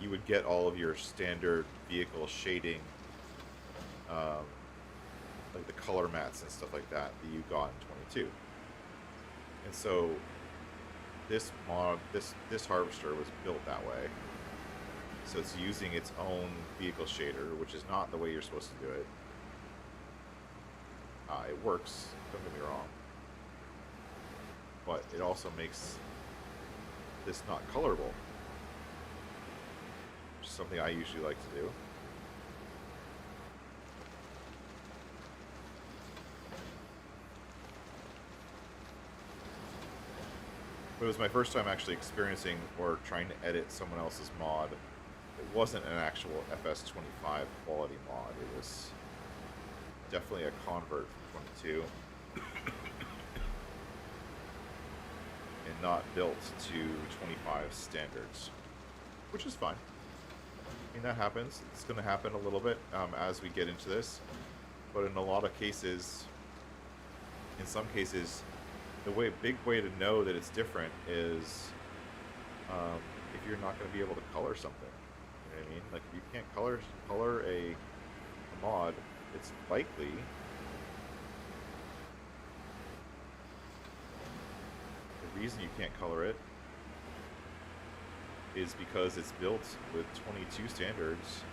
you would get all of your standard vehicle shading, like the color mats and stuff like that you got in 22. And so this mod, this harvester was built that way. So it's using its own vehicle shader, which is not the way you're supposed to do it. It works, don't get me wrong. But it also makes this not colorable, which is something I usually like to do. But it was my first time actually experiencing or trying to edit someone else's mod. It wasn't an actual FS25 quality mod. It was definitely a convert from 22. And not built to 25 standards. Which is fine. I mean, that happens. It's going to happen a little bit as we get into this. But in a lot of cases, in some cases, the big way to know that it's different is if you're not going to be able to color something. You know what I mean? Like, if you can't color a mod, it's likely the reason you can't color it is because it's built with 22 standards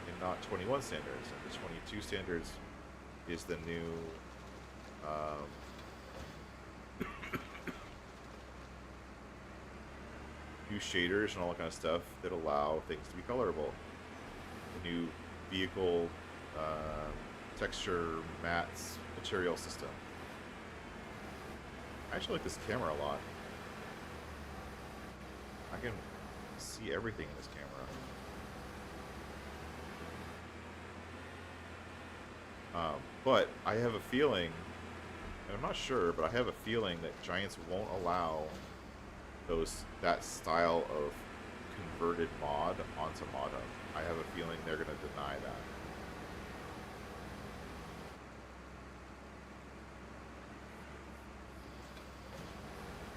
and not 21 standards. And the 22 standards is the new new shaders and all that kind of stuff that allow things to be colorable. The new vehicle texture mats material system. I actually like this camera a lot. I can see everything in this camera. But I have a feeling, and I'm not sure, but I have a feeling that Giants won't allow that style of converted mod onto ModHub. I have a feeling they're going to deny that.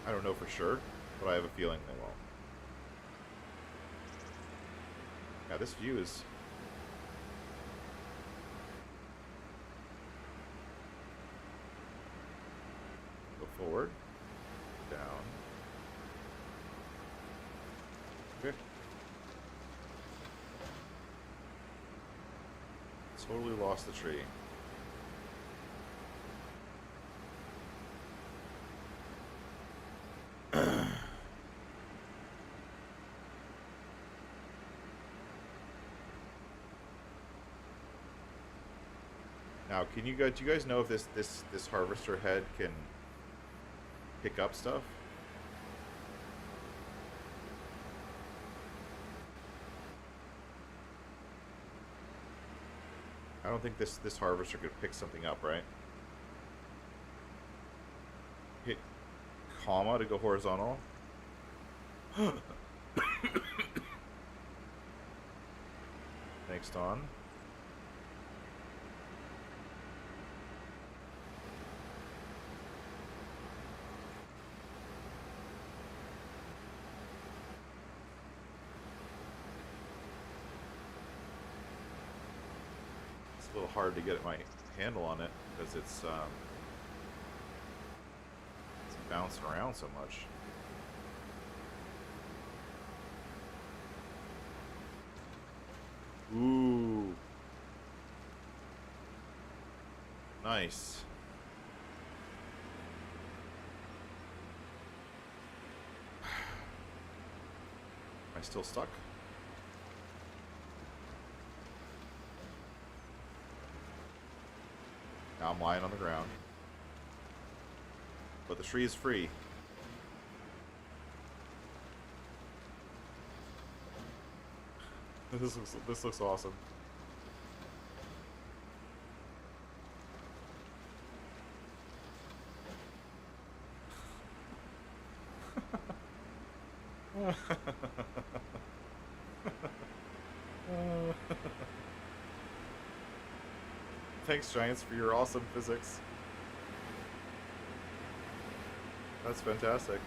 I don't know for sure, but I have a feeling they won't. Yeah, this view is... Go forward. Down. Okay. Totally lost the tree. Now, do you guys know if this harvester head can pick up stuff? I don't think this harvester could pick something up, right? Hit comma to go horizontal. Thanks, Don. It's a little hard to get my handle on it because it's bouncing around so much. Ooh. Nice. Am I still stuck? Now I'm lying on the ground. But the tree is free. This looks awesome. Thanks, Giants, for your awesome physics. That's fantastic.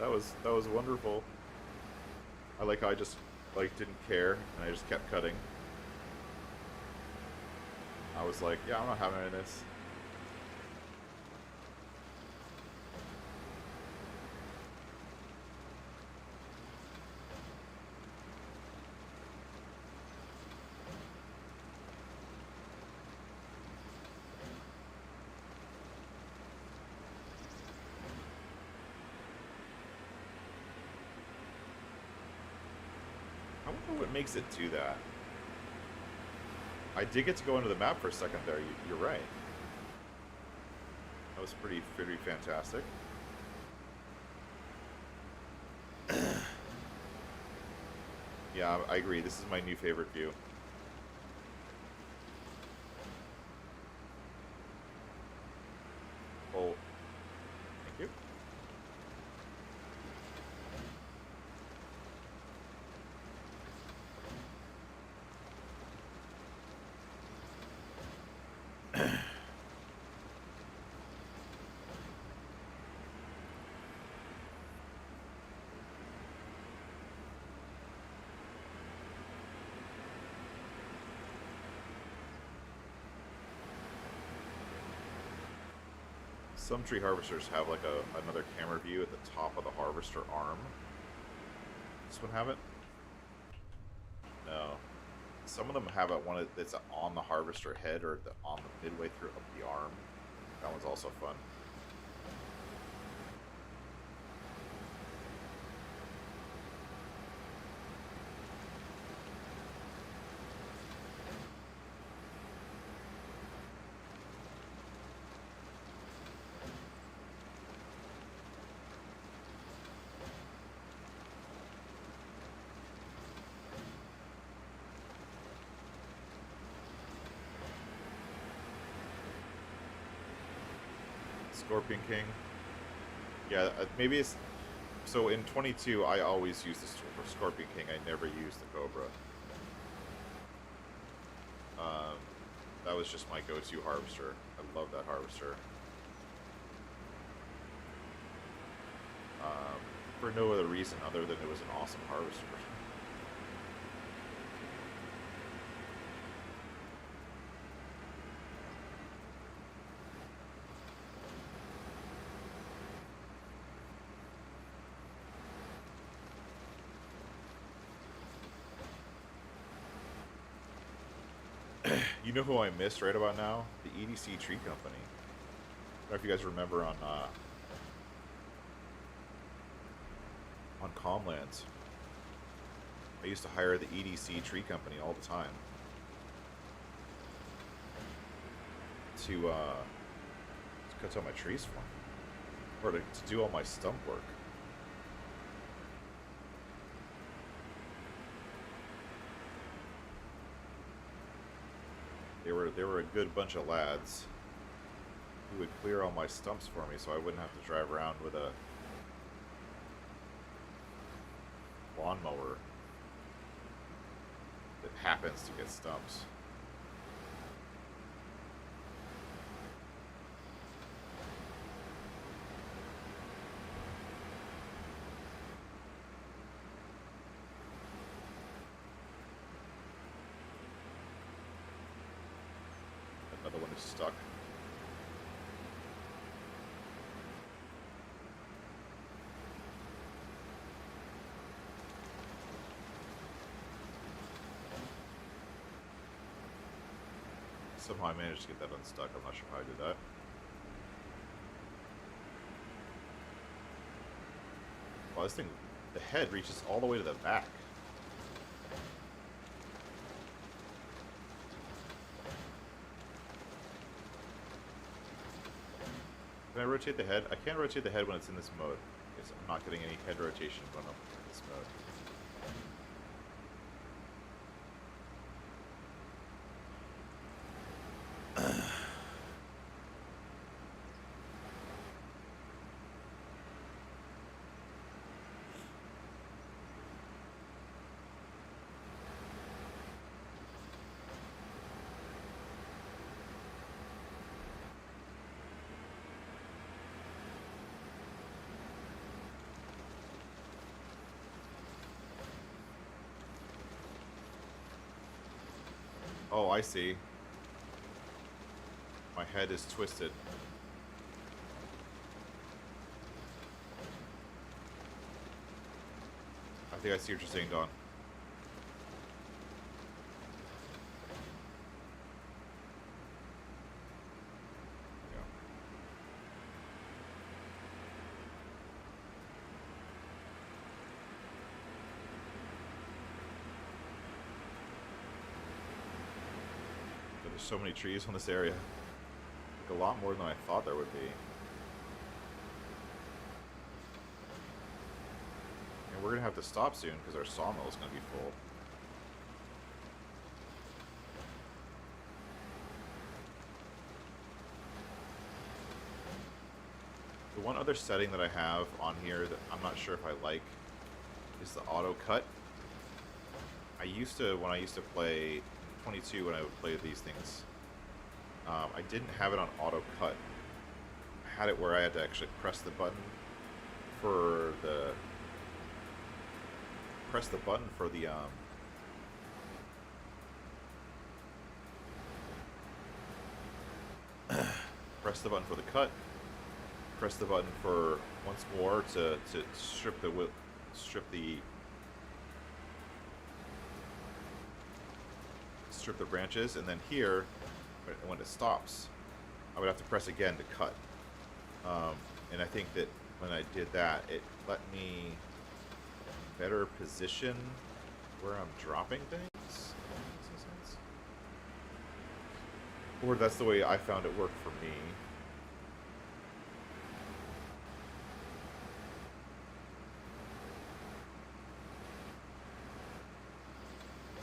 That was wonderful. I like how I just didn't care and I just kept cutting. I was like, yeah, I'm not having any of this. I wonder what makes it do that. I did get to go into the map for a second there. You're right. That was pretty fantastic. Yeah, I agree. This is my new favorite view. Oh, thank you. Some tree harvesters have like another camera view at the top of the harvester arm. This one have it? No. Some of them have it one that's on the harvester head or on the midway through of the arm. That one's also fun. Scorpion King. Yeah, maybe it's... So in 22, I always use the Scorpion King. I never use the Cobra. That was just my go-to harvester. I love that harvester. For no other reason other than it was an awesome harvester. You know who I missed right about now? The EDC Tree Company. I don't know if you guys remember on Comlands. I used to hire the EDC Tree Company all the time to cut down my trees for me, or to do all my stump work. They were a good bunch of lads who would clear all my stumps for me, so I wouldn't have to drive around with a lawnmower that happens to get stumps. Another one is stuck. Somehow I managed to get that unstuck. I'm not sure how I did that. Wow, this thing, the head reaches all the way to the back. Can I rotate the head? I can't rotate the head when it's in this mode. Because I'm not getting any head rotation when I'm in this mode. Oh, I see. My head is twisted. I think I see what you're saying, Don. Yeah. There's so many trees on this area. Like a lot more than I thought there would be. And we're gonna have to stop soon because our sawmill is gonna be full. The one other setting that I have on here that I'm not sure if I like is the auto cut. When I used to play 22, when I would play these things, I didn't have it on auto cut. I had it where I had to actually press the button for the press the cut, press the button for once more to strip the branches, and then here, when it stops, I would have to press again to cut. And I think that when I did that, it let me better position where I'm dropping things. Does that make sense? Or that's the way I found it worked for me.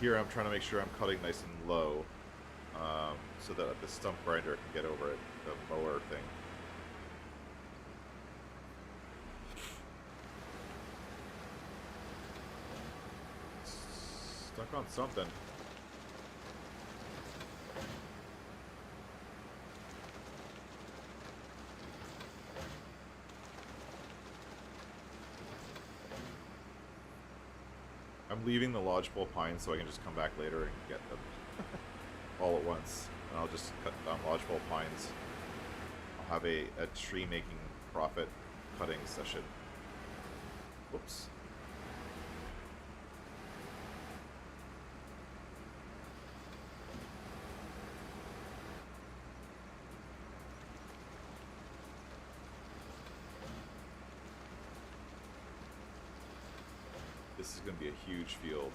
Here I'm trying to make sure I'm cutting nice and low, so that the stump grinder can get over it, the mower thing. Stuck on something. I'm leaving the lodgepole pines so I can just come back later and get them all at once. And I'll just cut down lodgepole pines. I'll have a tree making profit cutting session. Whoops. This is going to be a huge field.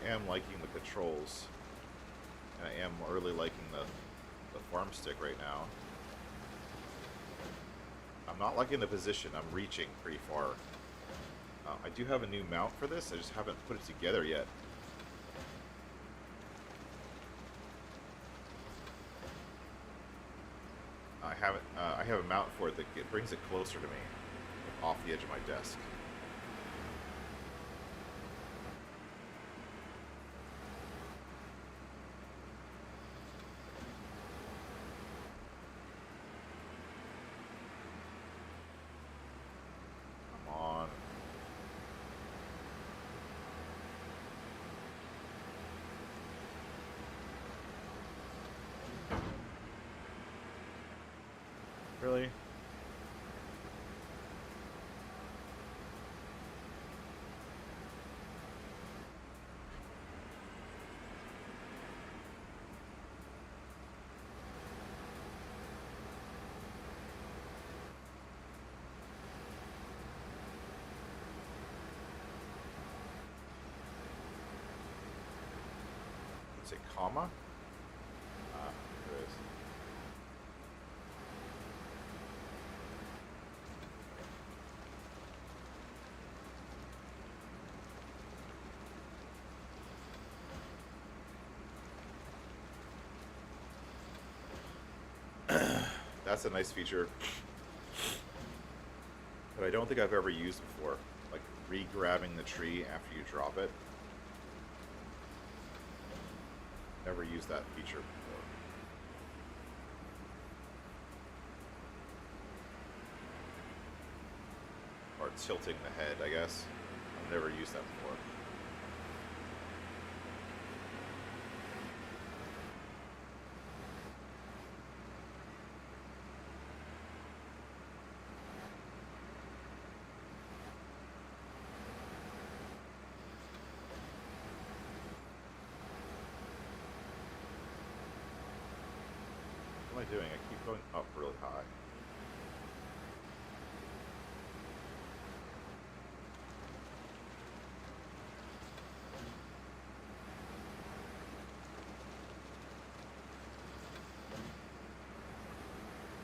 am liking the controls, and I am really liking the farm stick right now. I'm not liking the position. I'm reaching pretty far. I do have a new mount for this. I just haven't put it together yet. I have a mount for it that it brings it closer to me, off the edge of my desk. Come on. Really? Say comma? There it is. That's a nice feature that I don't think I've ever used before, like re-grabbing the tree after you drop it. Never used that feature before. Or tilting the head, I guess. I've never used that before. What am I doing? I keep going up really high.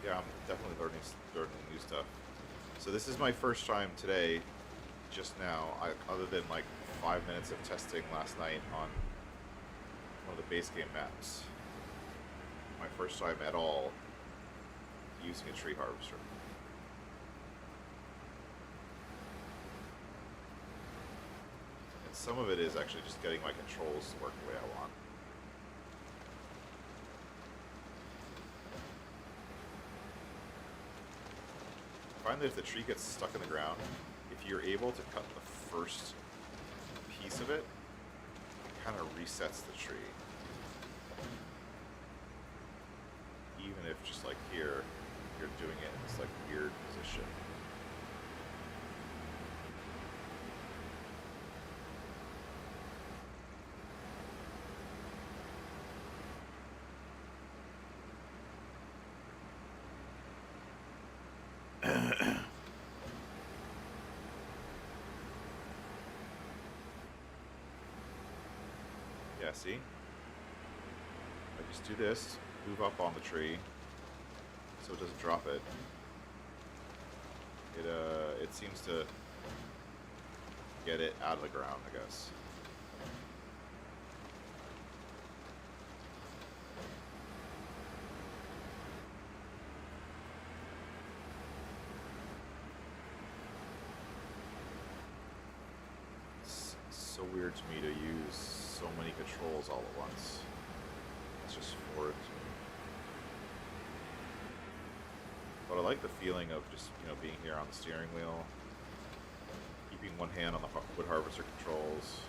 Yeah, I'm definitely learning new stuff. So this is my first time today, just now, other than like 5 minutes of testing last night on one of the base game maps. My first time at all using a tree harvester. And some of it is actually just getting my controls to work the way I want. I find that if the tree gets stuck in the ground, if you're able to cut the first piece of it, it kind of resets the tree. Even if just like here, you're doing it in this like weird position. Yeah, see? I just do this, move up on the tree, so it doesn't drop it. It seems to get it out of the ground, I guess. It's so weird to me to use so many controls all at once. It's just foreign to me. But I like the feeling of just, being here on the steering wheel, keeping one hand on the wood harvester controls.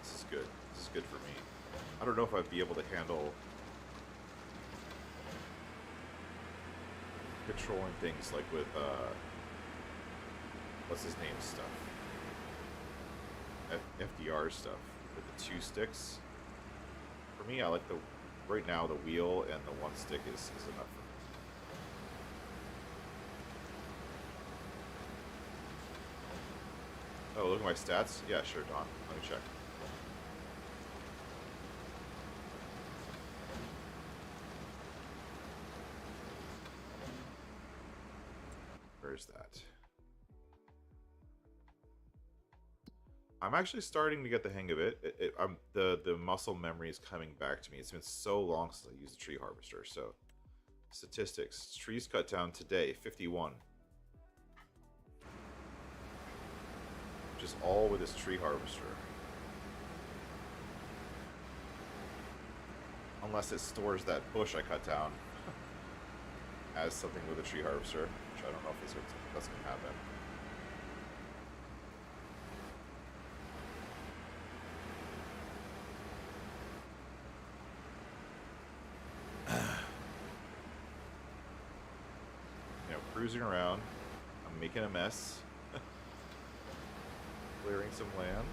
This is good. This is good for me. I don't know if I'd be able to handle controlling things like with, what's his name stuff? FDR stuff with the 2 sticks. For me, I like right now the wheel and the 1 stick is enough for me. Oh, look at my stats? Yeah, sure, Don. Let me check. Where is that? I'm actually starting to get the hang of it. The muscle memory is coming back to me. It's been so long since I used the tree harvester. So, statistics: trees cut down today, 51. Just all with this tree harvester. Unless it stores that bush I cut down as something with a tree harvester, which I don't know if that's going to happen. Cruising around, I'm making a mess, clearing some land.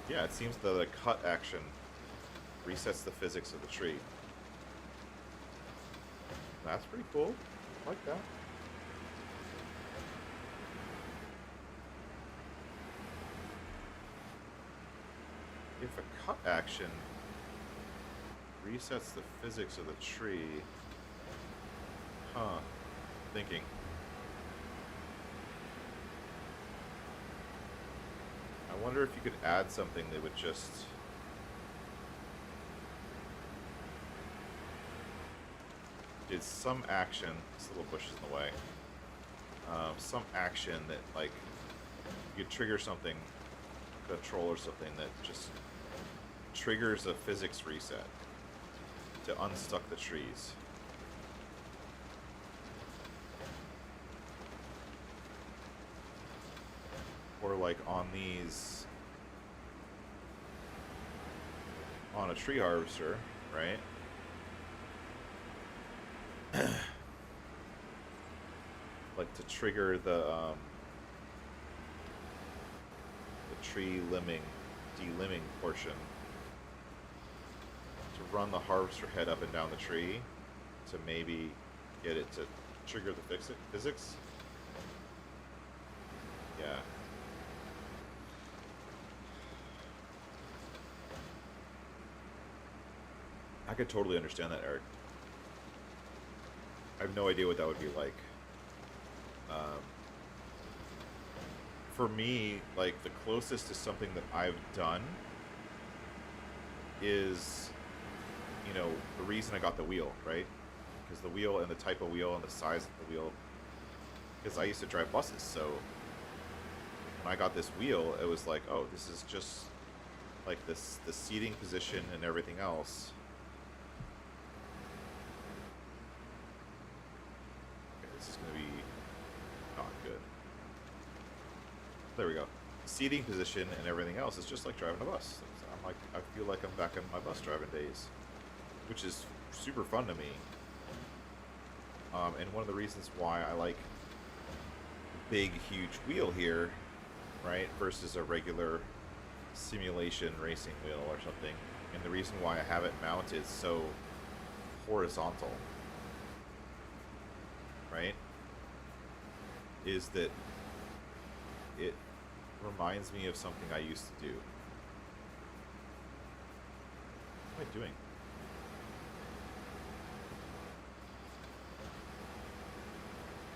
Yeah, it seems that the cut action resets the physics of the tree. That's pretty cool. I like that. If a cut action resets the physics of the tree... Huh. Thinking. I wonder if you could add something that would just... did some action... This little bush is in the way. Some action that, like, you could trigger something, control or something that just triggers a physics reset to unstuck the trees. Or like on these, on a tree harvester, right? Like to trigger the tree delimbing portion, to run the harvester head up and down the tree to maybe get it to trigger the physics. Yeah. I could totally understand that, Eric. I have no idea what that would be like. For me, like, the closest to something that I've done is, you know, the reason I got the wheel, right? Because the wheel and the type of wheel and the size of the wheel. Because I used to drive buses, so when I got this wheel, it was like, oh, this is just like this, the seating position and everything else. Okay, this is going to be not good. There we go. Seating position and everything else is just like driving a bus. I'm like, I feel like I'm back in my bus driving days, which is super fun to me. And one of the reasons why I like the big, huge wheel here, right, versus a regular simulation racing wheel or something, and the reason why I have it mounted so horizontal, right, is that it reminds me of something I used to do. What am I doing?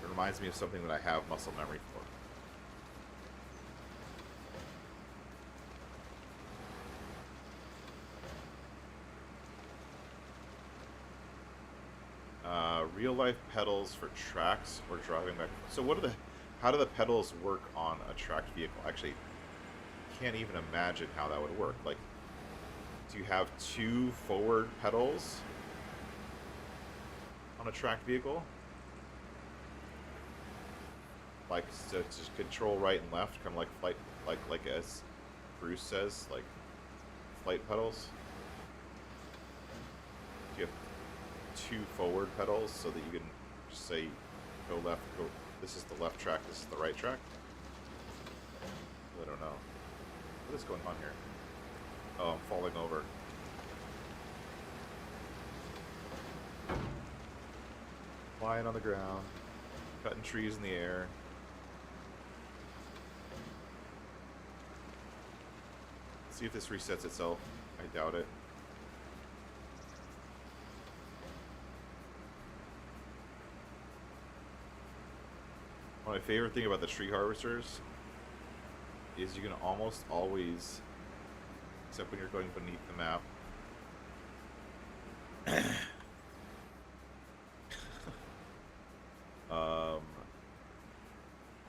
It reminds me of something that I have muscle memory for. Real life pedals for tracks or driving back. So what are the... How do the pedals work on a tracked vehicle? Actually, can't even imagine how that would work. Like, do you have two forward pedals on a tracked vehicle? Like, to control right and left, kind of like flight, like as Bruce says, like flight pedals. Do you have two forward pedals so that you can just say, go left, go... This is the left track, this is the right track. really don't know. What is going on here? Oh, I'm falling over. Flying on the ground. Cutting trees in the air. See if this resets itself. I doubt it. One of my favorite thing about the tree harvesters is you can almost always, except when you're going beneath the map,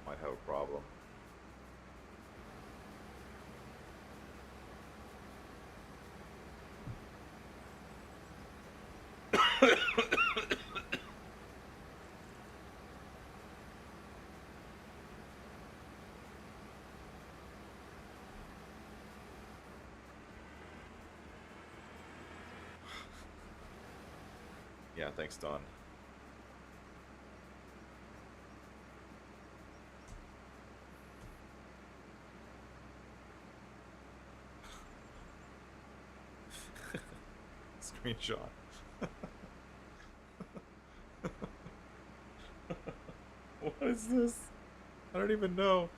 might have a problem. Yeah, thanks, Don. Screenshot. What is this? I don't even know.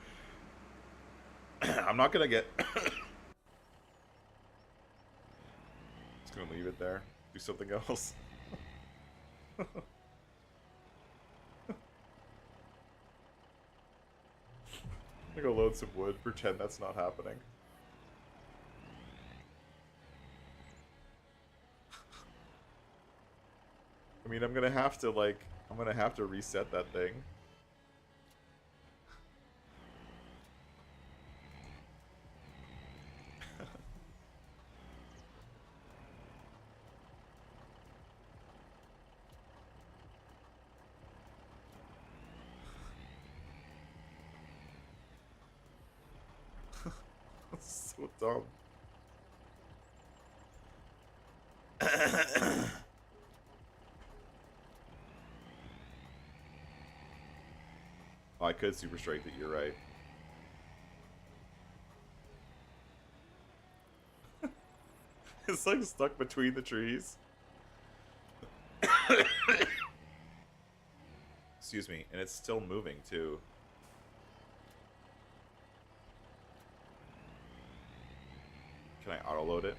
I'm not gonna get... Just gonna leave it there. Do something else. I'm gonna go load some wood, pretend that's not happening. I mean, I'm gonna have to reset that thing. That's so dumb. Oh, I could super strike that, you're right. It's like stuck between the trees. Excuse me, and it's still moving too. Can I auto-load it?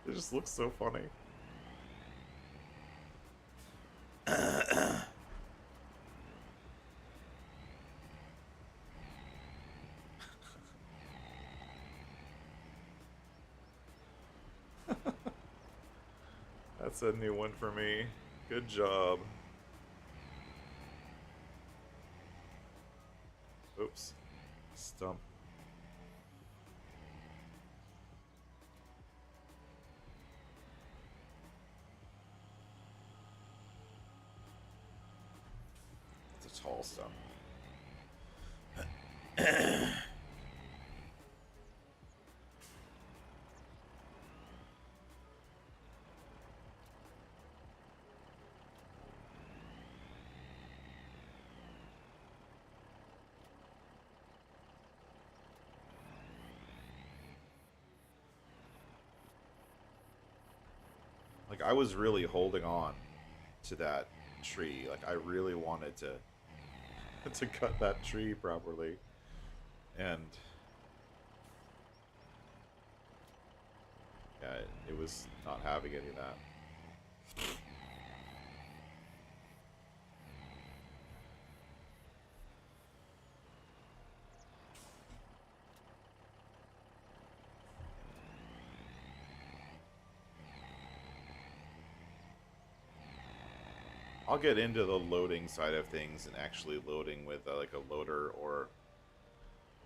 It just looks so funny. That's a new one for me. Good job. Oops. Stump. It's a tall stump. Like, I was really holding on to that tree. Like, I really wanted to cut that tree properly. And yeah, it was not having any of that. I'll get into the loading side of things and actually loading with like a loader or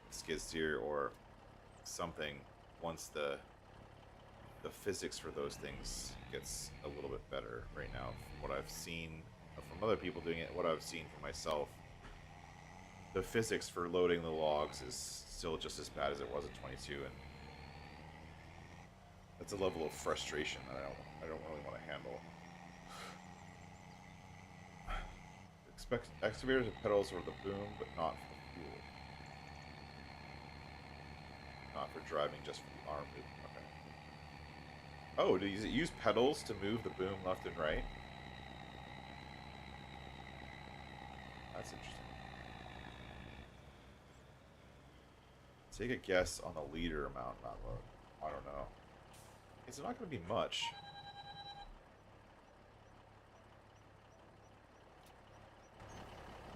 skid steer or something once the the physics for those things gets a little bit better right now. From what I've seen from other people doing it, what I've seen for myself, the physics for loading the logs is still just as bad as it was at 22, and that's a level of frustration that I don't really want to handle. Expect excavators and pedals for the boom, but not for the fuel. Not for driving, just for the arm movement. Okay. Oh, does it use pedals to move the boom left and right? That's interesting. Take a guess on the liter amount not load. I don't know. It's not going to be much.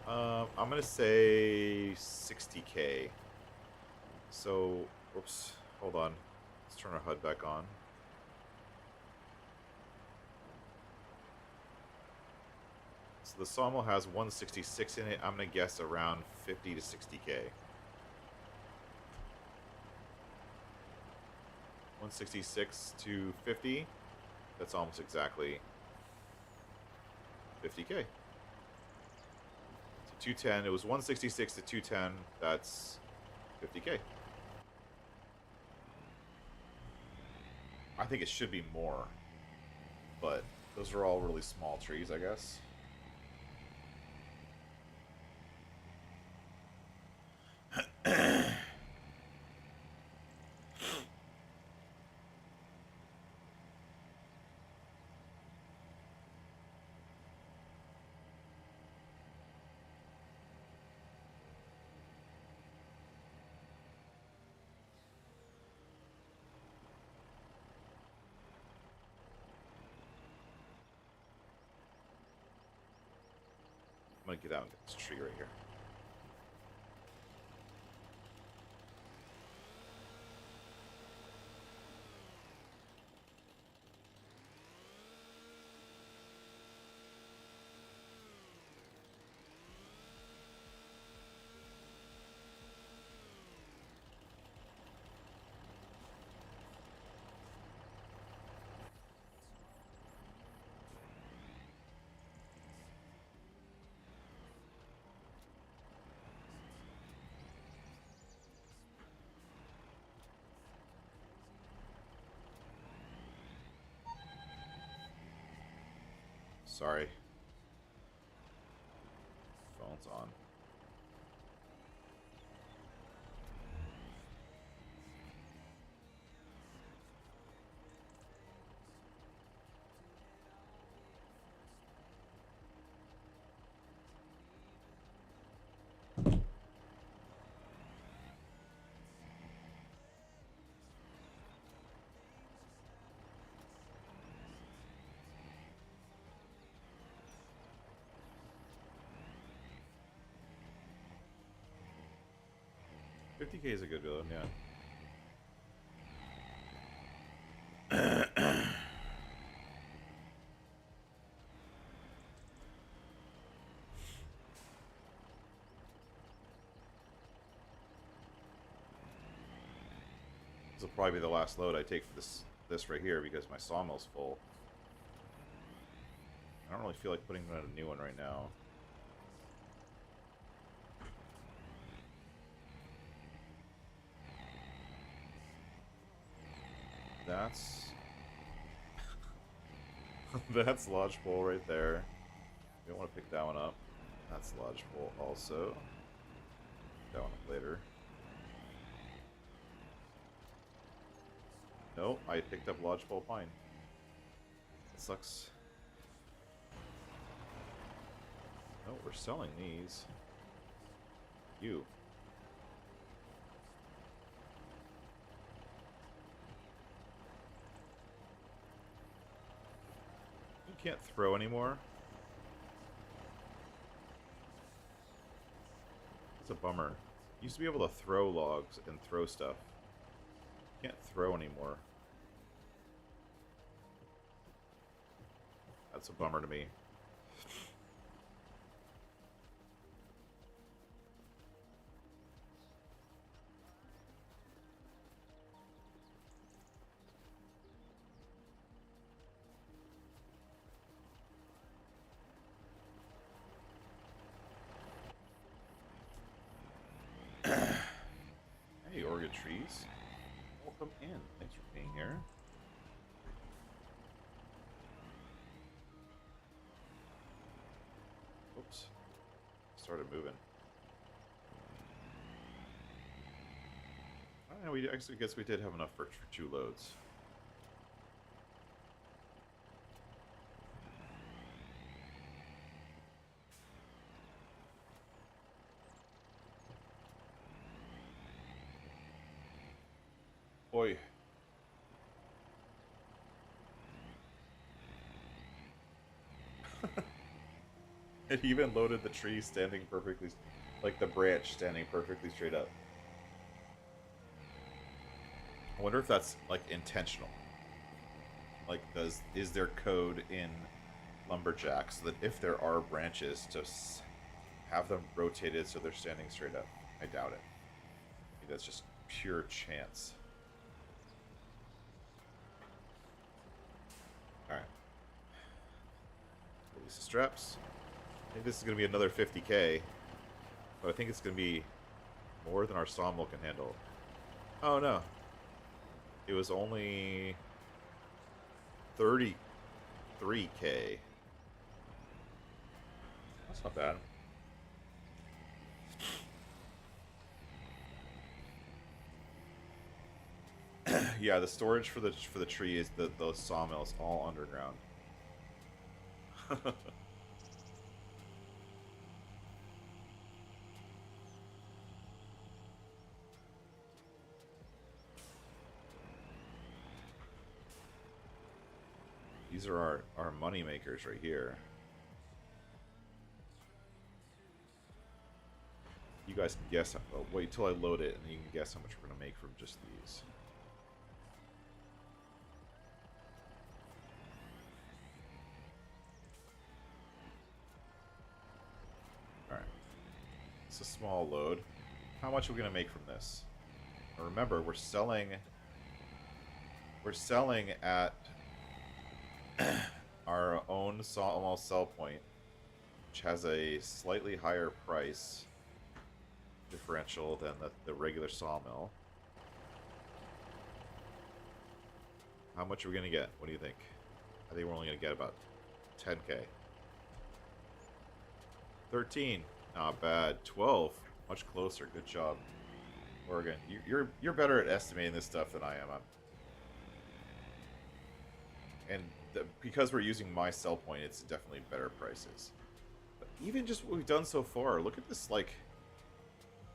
I'm going to say 60K. So, whoops, hold on. Let's turn our HUD back on. So the sawmill has 166 in it. I'm going to guess around 50 to 60K. 166 to 50. That's almost exactly 50K. So 210. It was 166 to 210. That's 50K. I think it should be more, but those are all really small trees, I guess. I'm gonna get out and get this tree right here. Sorry. Phone's on. $50K is a good build, yeah. This will probably be the last load I take for this right here because my sawmill's full. I don't really feel like putting in a new one right now. That's that's lodgepole right there. We don't want to pick that one up. That's lodgepole also. Pick that one up later. No, I picked up lodgepole pine. That sucks. No, we're selling these. You. You can't throw anymore. It's a bummer. Used to be able to throw logs and throw stuff. Can't throw anymore. That's a bummer to me. Oregon trees. Welcome in. Thanks for being here. Oops. Started moving. I don't know, we actually guess we did have enough for 2 loads. Boy. It even loaded the tree standing perfectly, like the branch standing perfectly straight up. I wonder if that's like intentional. Like, is there code in Lumberjack so that if there are branches, to have them rotated so they're standing straight up? I doubt it. I think that's just pure chance. Alright. Release the straps. I think this is going to be another 50k. But I think it's going to be more than our sawmill can handle. Oh no. It was only 33k. That's not bad. Yeah, the storage for the tree is the sawmills all underground. These are our money makers right here. You guys can guess. Wait till I load it, and you can guess how much we're gonna make from just these. All right, it's a small load. How much are we gonna make from this? Now remember, we're selling at our own sawmill sell point, which has a slightly higher price differential than the regular sawmill. How much are we gonna get? What do you think? I think we're only gonna get about 10k. 13, not bad. 12, much closer. Good job, Oregon. You're better at estimating this stuff than I am. And because we're using my sell point, it's definitely better prices. But even just what we've done so far, look at this, like,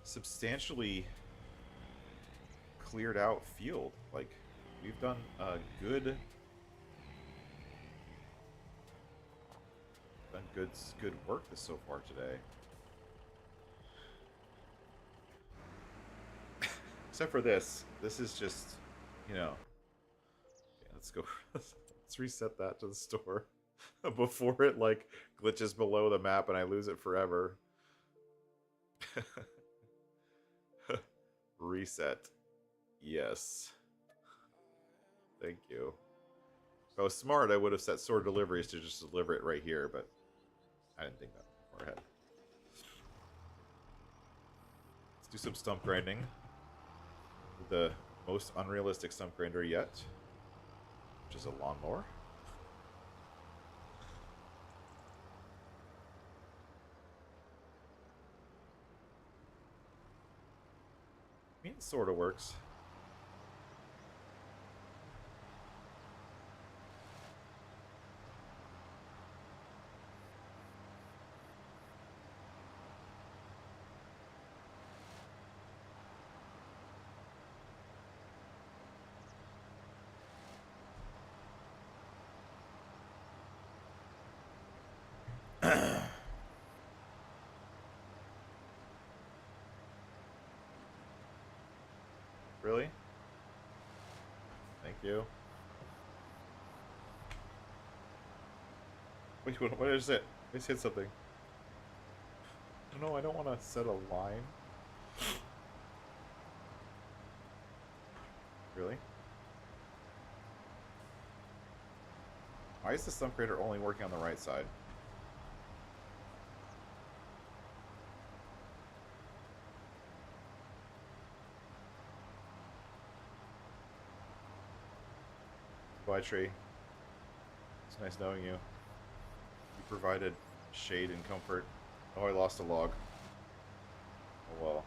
substantially cleared out field. Like, we've done good work so far today. Except for this. This is just, you know. Okay, let's go. Let's reset that to the store before it, like, glitches below the map and I lose it forever. Reset. Yes. Thank you. If I was smart, I would have set store deliveries to just deliver it right here, but I didn't think that far ahead. Let's do some stump grinding. The most unrealistic stump grinder yet, which is a lawnmower. I mean, it sort of works. Really? Thank you. Wait, what is it? I just hit something. No, I don't want to set a line. Really? Why is the stump grader only working on the right side? tree. It's nice knowing you. You provided shade and comfort. Oh, I lost a log. Oh well.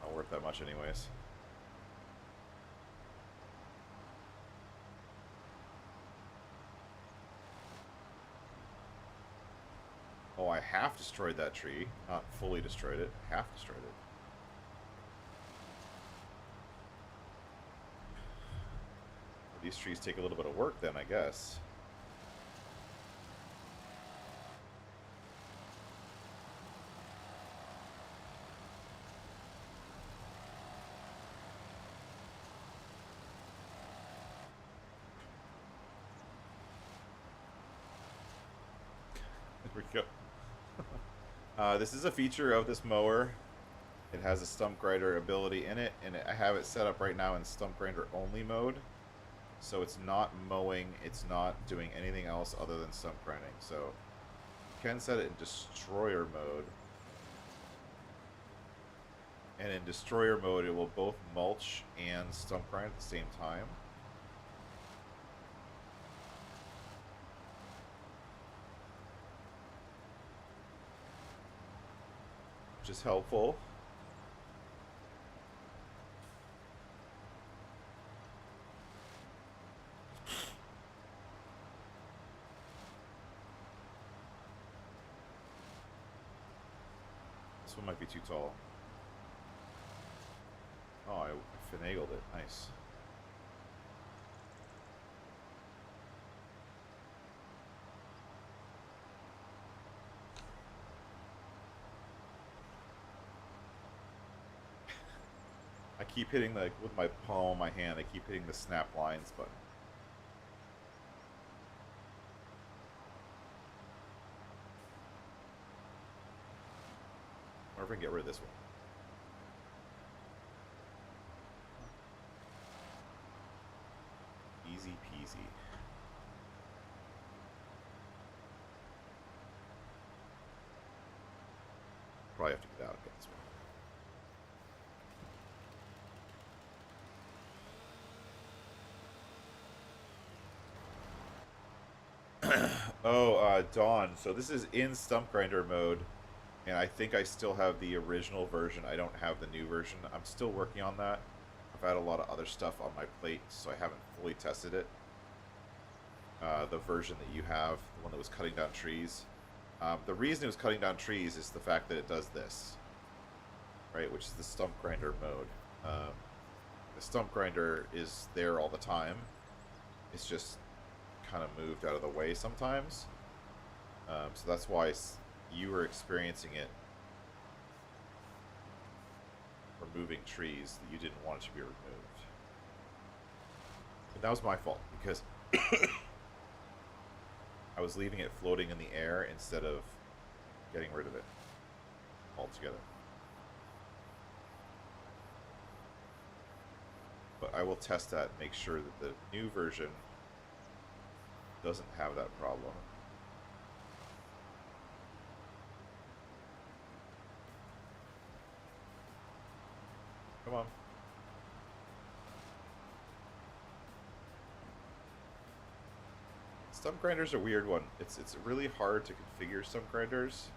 Not worth that much anyways. Oh, I half destroyed that tree. Not fully destroyed it. Half destroyed it. Well, these trees take a little bit of work then, I guess. There we go. This is a feature of this mower. It has a stump grinder ability in it, and I have it set up right now in stump grinder only mode. So it's not mowing, it's not doing anything else other than stump grinding. So you can set it in destroyer mode. And in destroyer mode, it will both mulch and stump grind at the same time. Which is helpful. This one might be too tall. Oh, I finagled it. Nice. I keep hitting, like, with my palm of my hand, I keep hitting the snap lines button. I wonder if I can get rid of this one. Easy peasy. Probably have to get out and get this one. Oh, Dawn. So this is in stump grinder mode, and I think I still have the original version. I don't have the new version. I'm still working on that. I've had a lot of other stuff on my plate, so I haven't fully tested it. The version that you have, the one that was cutting down trees. The reason it was cutting down trees is the fact that it does this, right? Which is the stump grinder mode. The stump grinder is there all the time. It's just kind of moved out of the way sometimes. So that's why you were experiencing it removing trees that you didn't want it to be removed. And that was my fault, because I was leaving it floating in the air instead of getting rid of it altogether. But I will test that and make sure that the new version doesn't have that problem. Come on. Stump grinders are a weird one. It's really hard to configure stump grinders.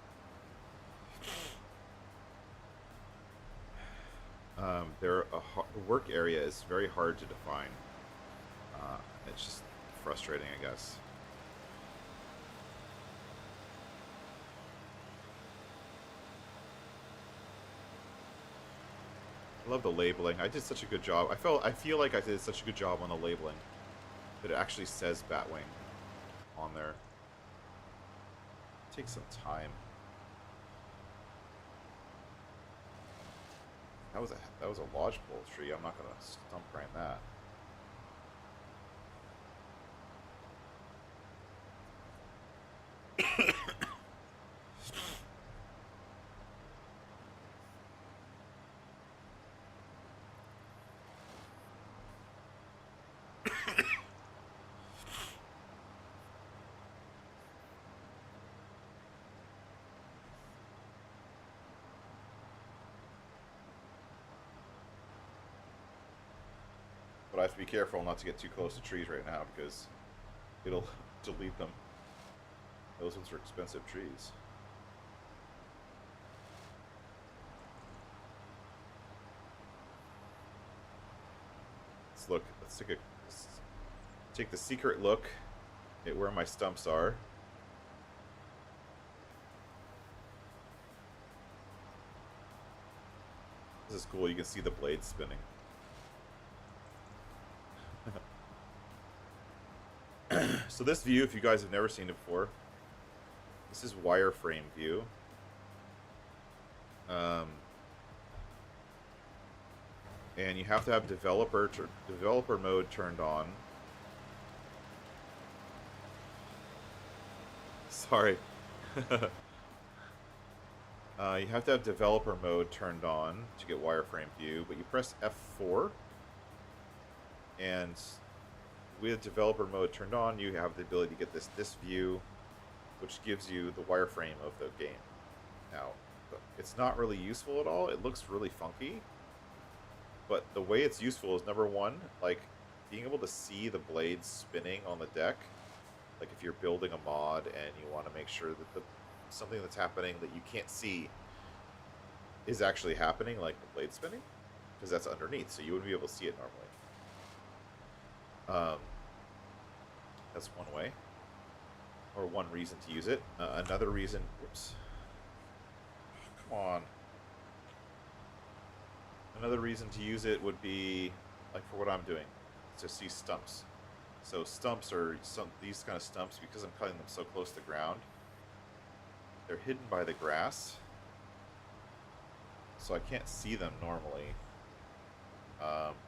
The work area is very hard to define. It's just frustrating, I guess. I love the labeling. I did such a good job. I feel like I did such a good job on the labeling that it actually says Batwing on there. It takes some time. That was a lodgepole tree. I'm not gonna stump grind that. But I have to be careful not to get too close to trees right now because it'll delete them. Those ones are expensive trees. Let's take the secret look at where my stumps are. This is cool, you can see the blades spinning. So this view, if you guys have never seen it before, this is wireframe view. And you have to have developer mode turned on. Sorry. You have to have developer mode turned on to get wireframe view, but you press F4, and with developer mode turned on, you have the ability to get this view, which gives you the wireframe of the game. Now, it's not really useful at all. It looks really funky, but the way it's useful is, number one, like being able to see the blades spinning on the deck. Like if you're building a mod and you want to make sure that something that's happening that you can't see is actually happening, like the blade spinning, because that's underneath, so you wouldn't be able to see it normally. That's one way, or one reason to use it. Another reason, whoops, come on. Another reason to use it would be, like for what I'm doing, to see stumps. So stumps are these kind of stumps, because I'm cutting them so close to the ground, they're hidden by the grass, so I can't see them normally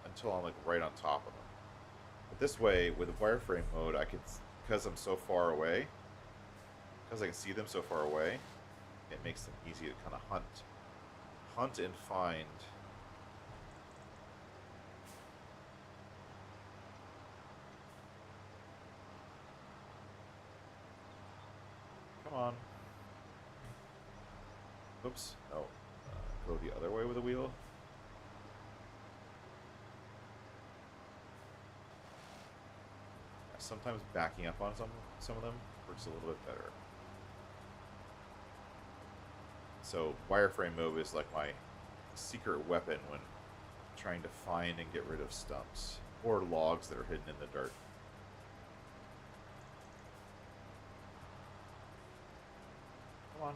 until I'm like right on top of them. But this way, with wireframe mode, I can, because I'm so far away, because I can see them so far away, it makes them easy to kind of hunt and find. Come on. Oops, no. Go the other way with the wheel. Sometimes backing up on some of them works a little bit better. So wireframe mode is like my secret weapon when trying to find and get rid of stumps or logs that are hidden in the dirt. Come on.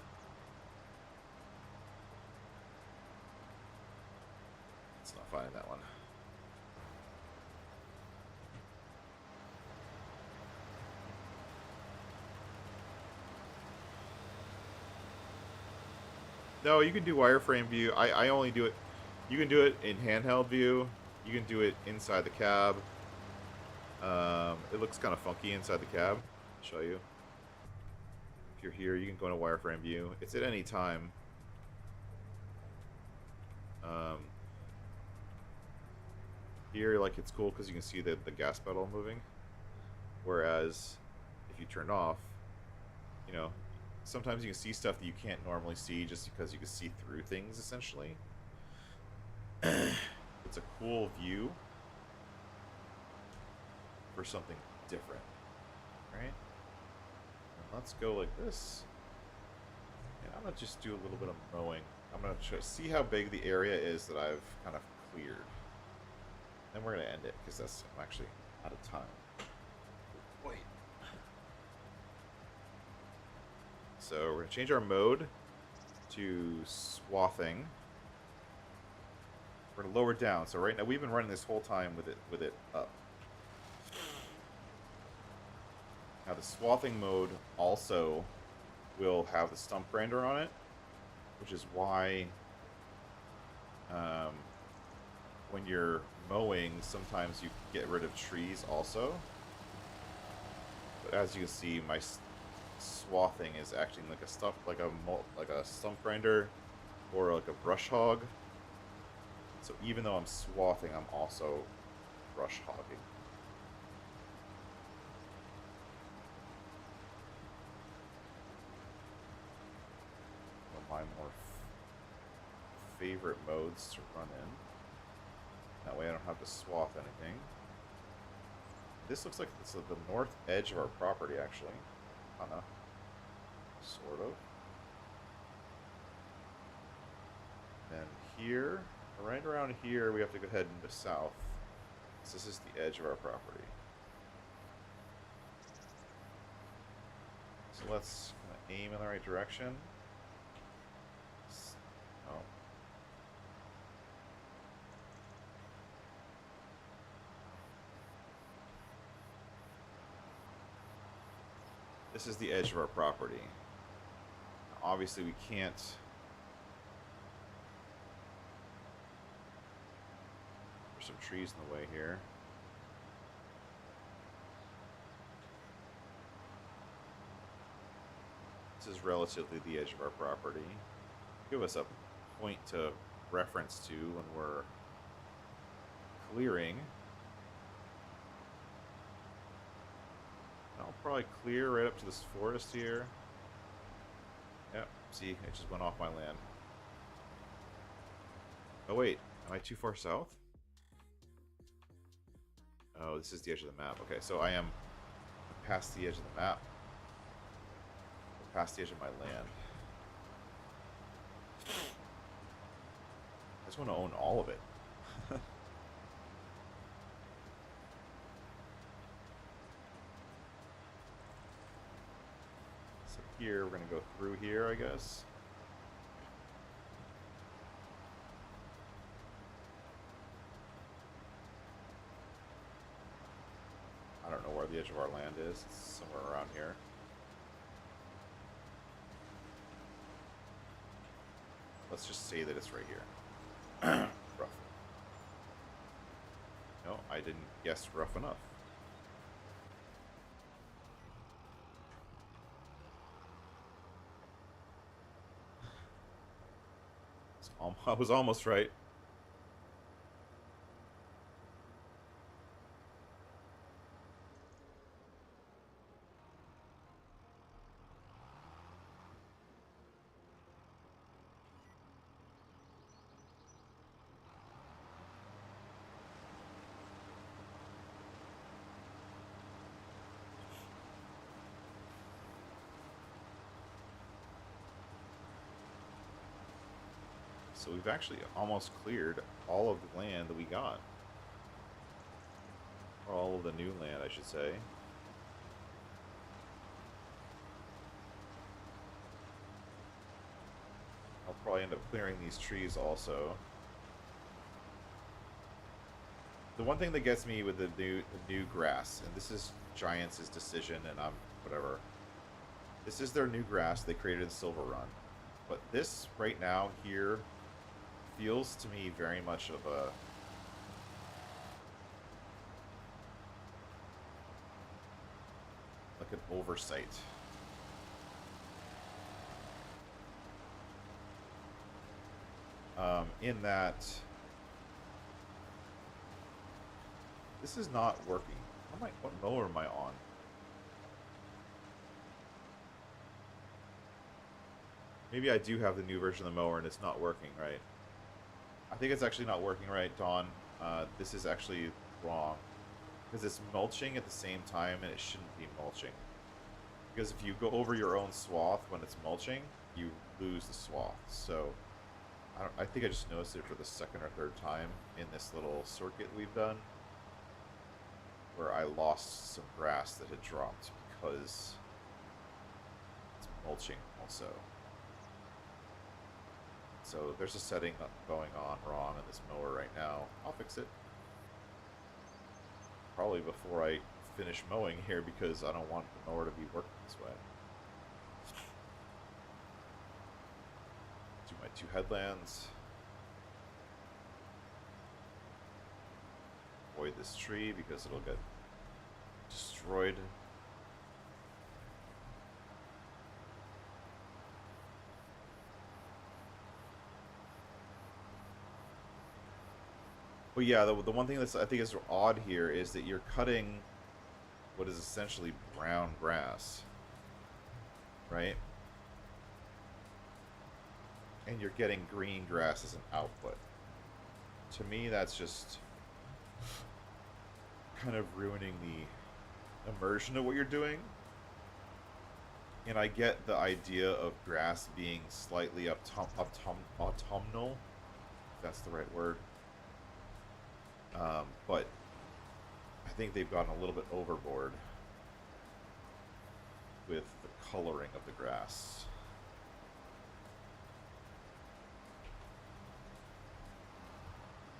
It's not finding that one. No, you can do wireframe view. I only do it. You can do it in handheld view. You can do it inside the cab. It looks kind of funky inside the cab. I'll show you. If you're here, you can go into wireframe view. It's at any time. Here, like, it's cool because you can see the gas pedal moving. Whereas, if you turn off, you know, sometimes you can see stuff that you can't normally see just because you can see through things, essentially. It's a cool view for something different, right? And let's go like this. And I'm going to just do a little bit of mowing. I'm going to see how big the area is that I've kind of cleared. Then we're going to end it, because I'm actually out of time. Wait. So we're going to change our mode to swathing. We're going to lower it down. So right now, we've been running this whole time with it up. Now the swathing mode also will have the stump grinder on it, which is why when you're mowing, sometimes you get rid of trees also. But as you can see, my swathing is acting like a stump, like a stump grinder or like a brush hog. So even though I'm swathing, I'm also brush hogging. One of my more favorite modes to run in. That way I don't have to swath anything. This looks like it's the north edge of our property, actually. Kinda. Sort of. And here, right around here, we have to go ahead into south. So this is the edge of our property. So let's kind of aim in the right direction. Oh. This is the edge of our property. Obviously, we can't. There's some trees in the way here. This is relatively the edge of our property. Give us a point to reference to when we're clearing. I'll probably clear right up to this forest here. Yep, see, it just went off my land. Oh wait, am I too far south? Oh, this is the edge of the map. Okay, so I am past the edge of the map. Past the edge of my land. I just want to own all of it. So here, we're going to go through here, I guess. I don't know where the edge of our land is. It's somewhere around here. Let's just say that it's right here. Roughly. No, I didn't guess rough enough. I was almost right. So we've actually almost cleared all of the land that we got. Or all of the new land, I should say. I'll probably end up clearing these trees also. The one thing that gets me with the new grass, and this is Giants' decision, and I'm whatever. This is their new grass. They created the Silver Run. But this right now here feels to me very much of a like an oversight. In that this is not working. What mower am I on? Maybe I do have the new version of the mower and it's not working right. I think it's actually not working right, Dawn. This is actually wrong. Because it's mulching at the same time and it shouldn't be mulching. Because if you go over your own swath when it's mulching, you lose the swath. So, I think I just noticed it for the second or third time in this little circuit we've done. Where I lost some grass that had dropped because it's mulching also. So there's a setting going on wrong in this mower right now. I'll fix it. Probably before I finish mowing here because I don't want the mower to be working this way. Do my 2 headlands. Avoid this tree because it'll get destroyed. But yeah, the one thing that's I think is odd here is that you're cutting what is essentially brown grass, right? And you're getting green grass as an output. To me, that's just kind of ruining the immersion of what you're doing. And I get the idea of grass being slightly autumnal, if that's the right word. But I think they've gotten a little bit overboard with the coloring of the grass.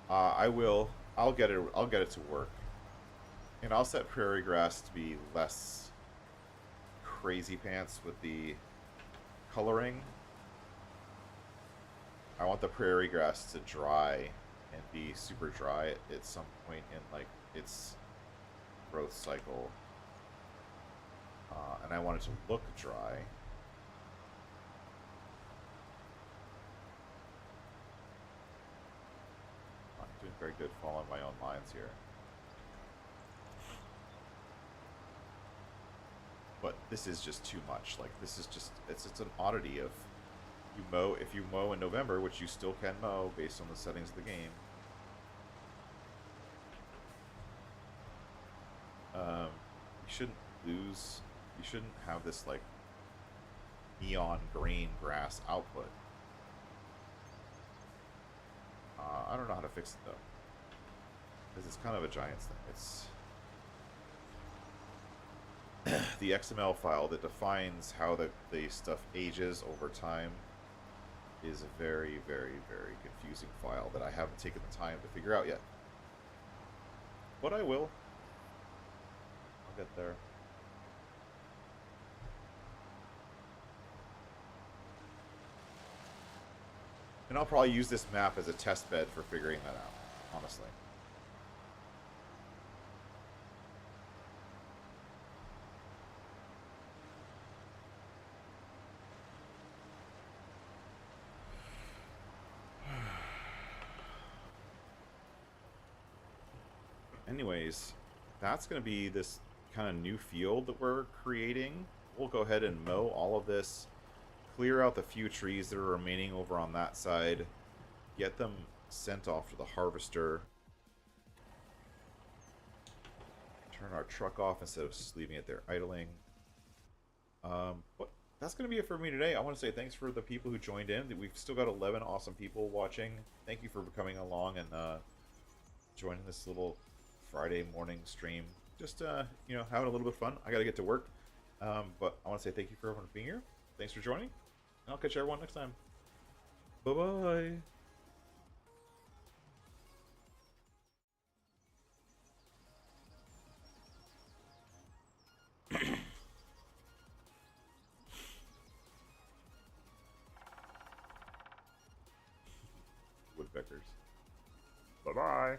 I'll get it to work. And I'll set prairie grass to be less crazy pants with the coloring. I want the prairie grass to dry and be super dry at some point in like its growth cycle. And I want it to look dry. I'm doing very good following my own lines here. But this is just too much. Like, this is just, it's an oddity of if you mow in November, which you still can mow based on the settings of the game. You shouldn't have this like neon green grass output. I don't know how to fix it though, because it's kind of a Giants thing. It's the XML file that defines how the stuff ages over time is a very, very, very confusing file that I haven't taken the time to figure out yet. But I will. I'll get there. And I'll probably use this map as a test bed for figuring that out, honestly. Anyways, that's going to be this kind of new field that we're creating. We'll go ahead and mow all of this, clear out the few trees that are remaining over on that side, get them sent off to the harvester, turn our truck off instead of just leaving it there idling. But that's going to be it for me today. I want to say thanks for the people who joined in. We've still got 11 awesome people watching. Thank you for coming along and joining this little Friday morning stream. Just you know, having a little bit of fun. I got to get to work, but I want to say thank you for everyone being here. Thanks for joining, and I'll catch everyone next time. Bye bye. Woodpeckers. Bye bye.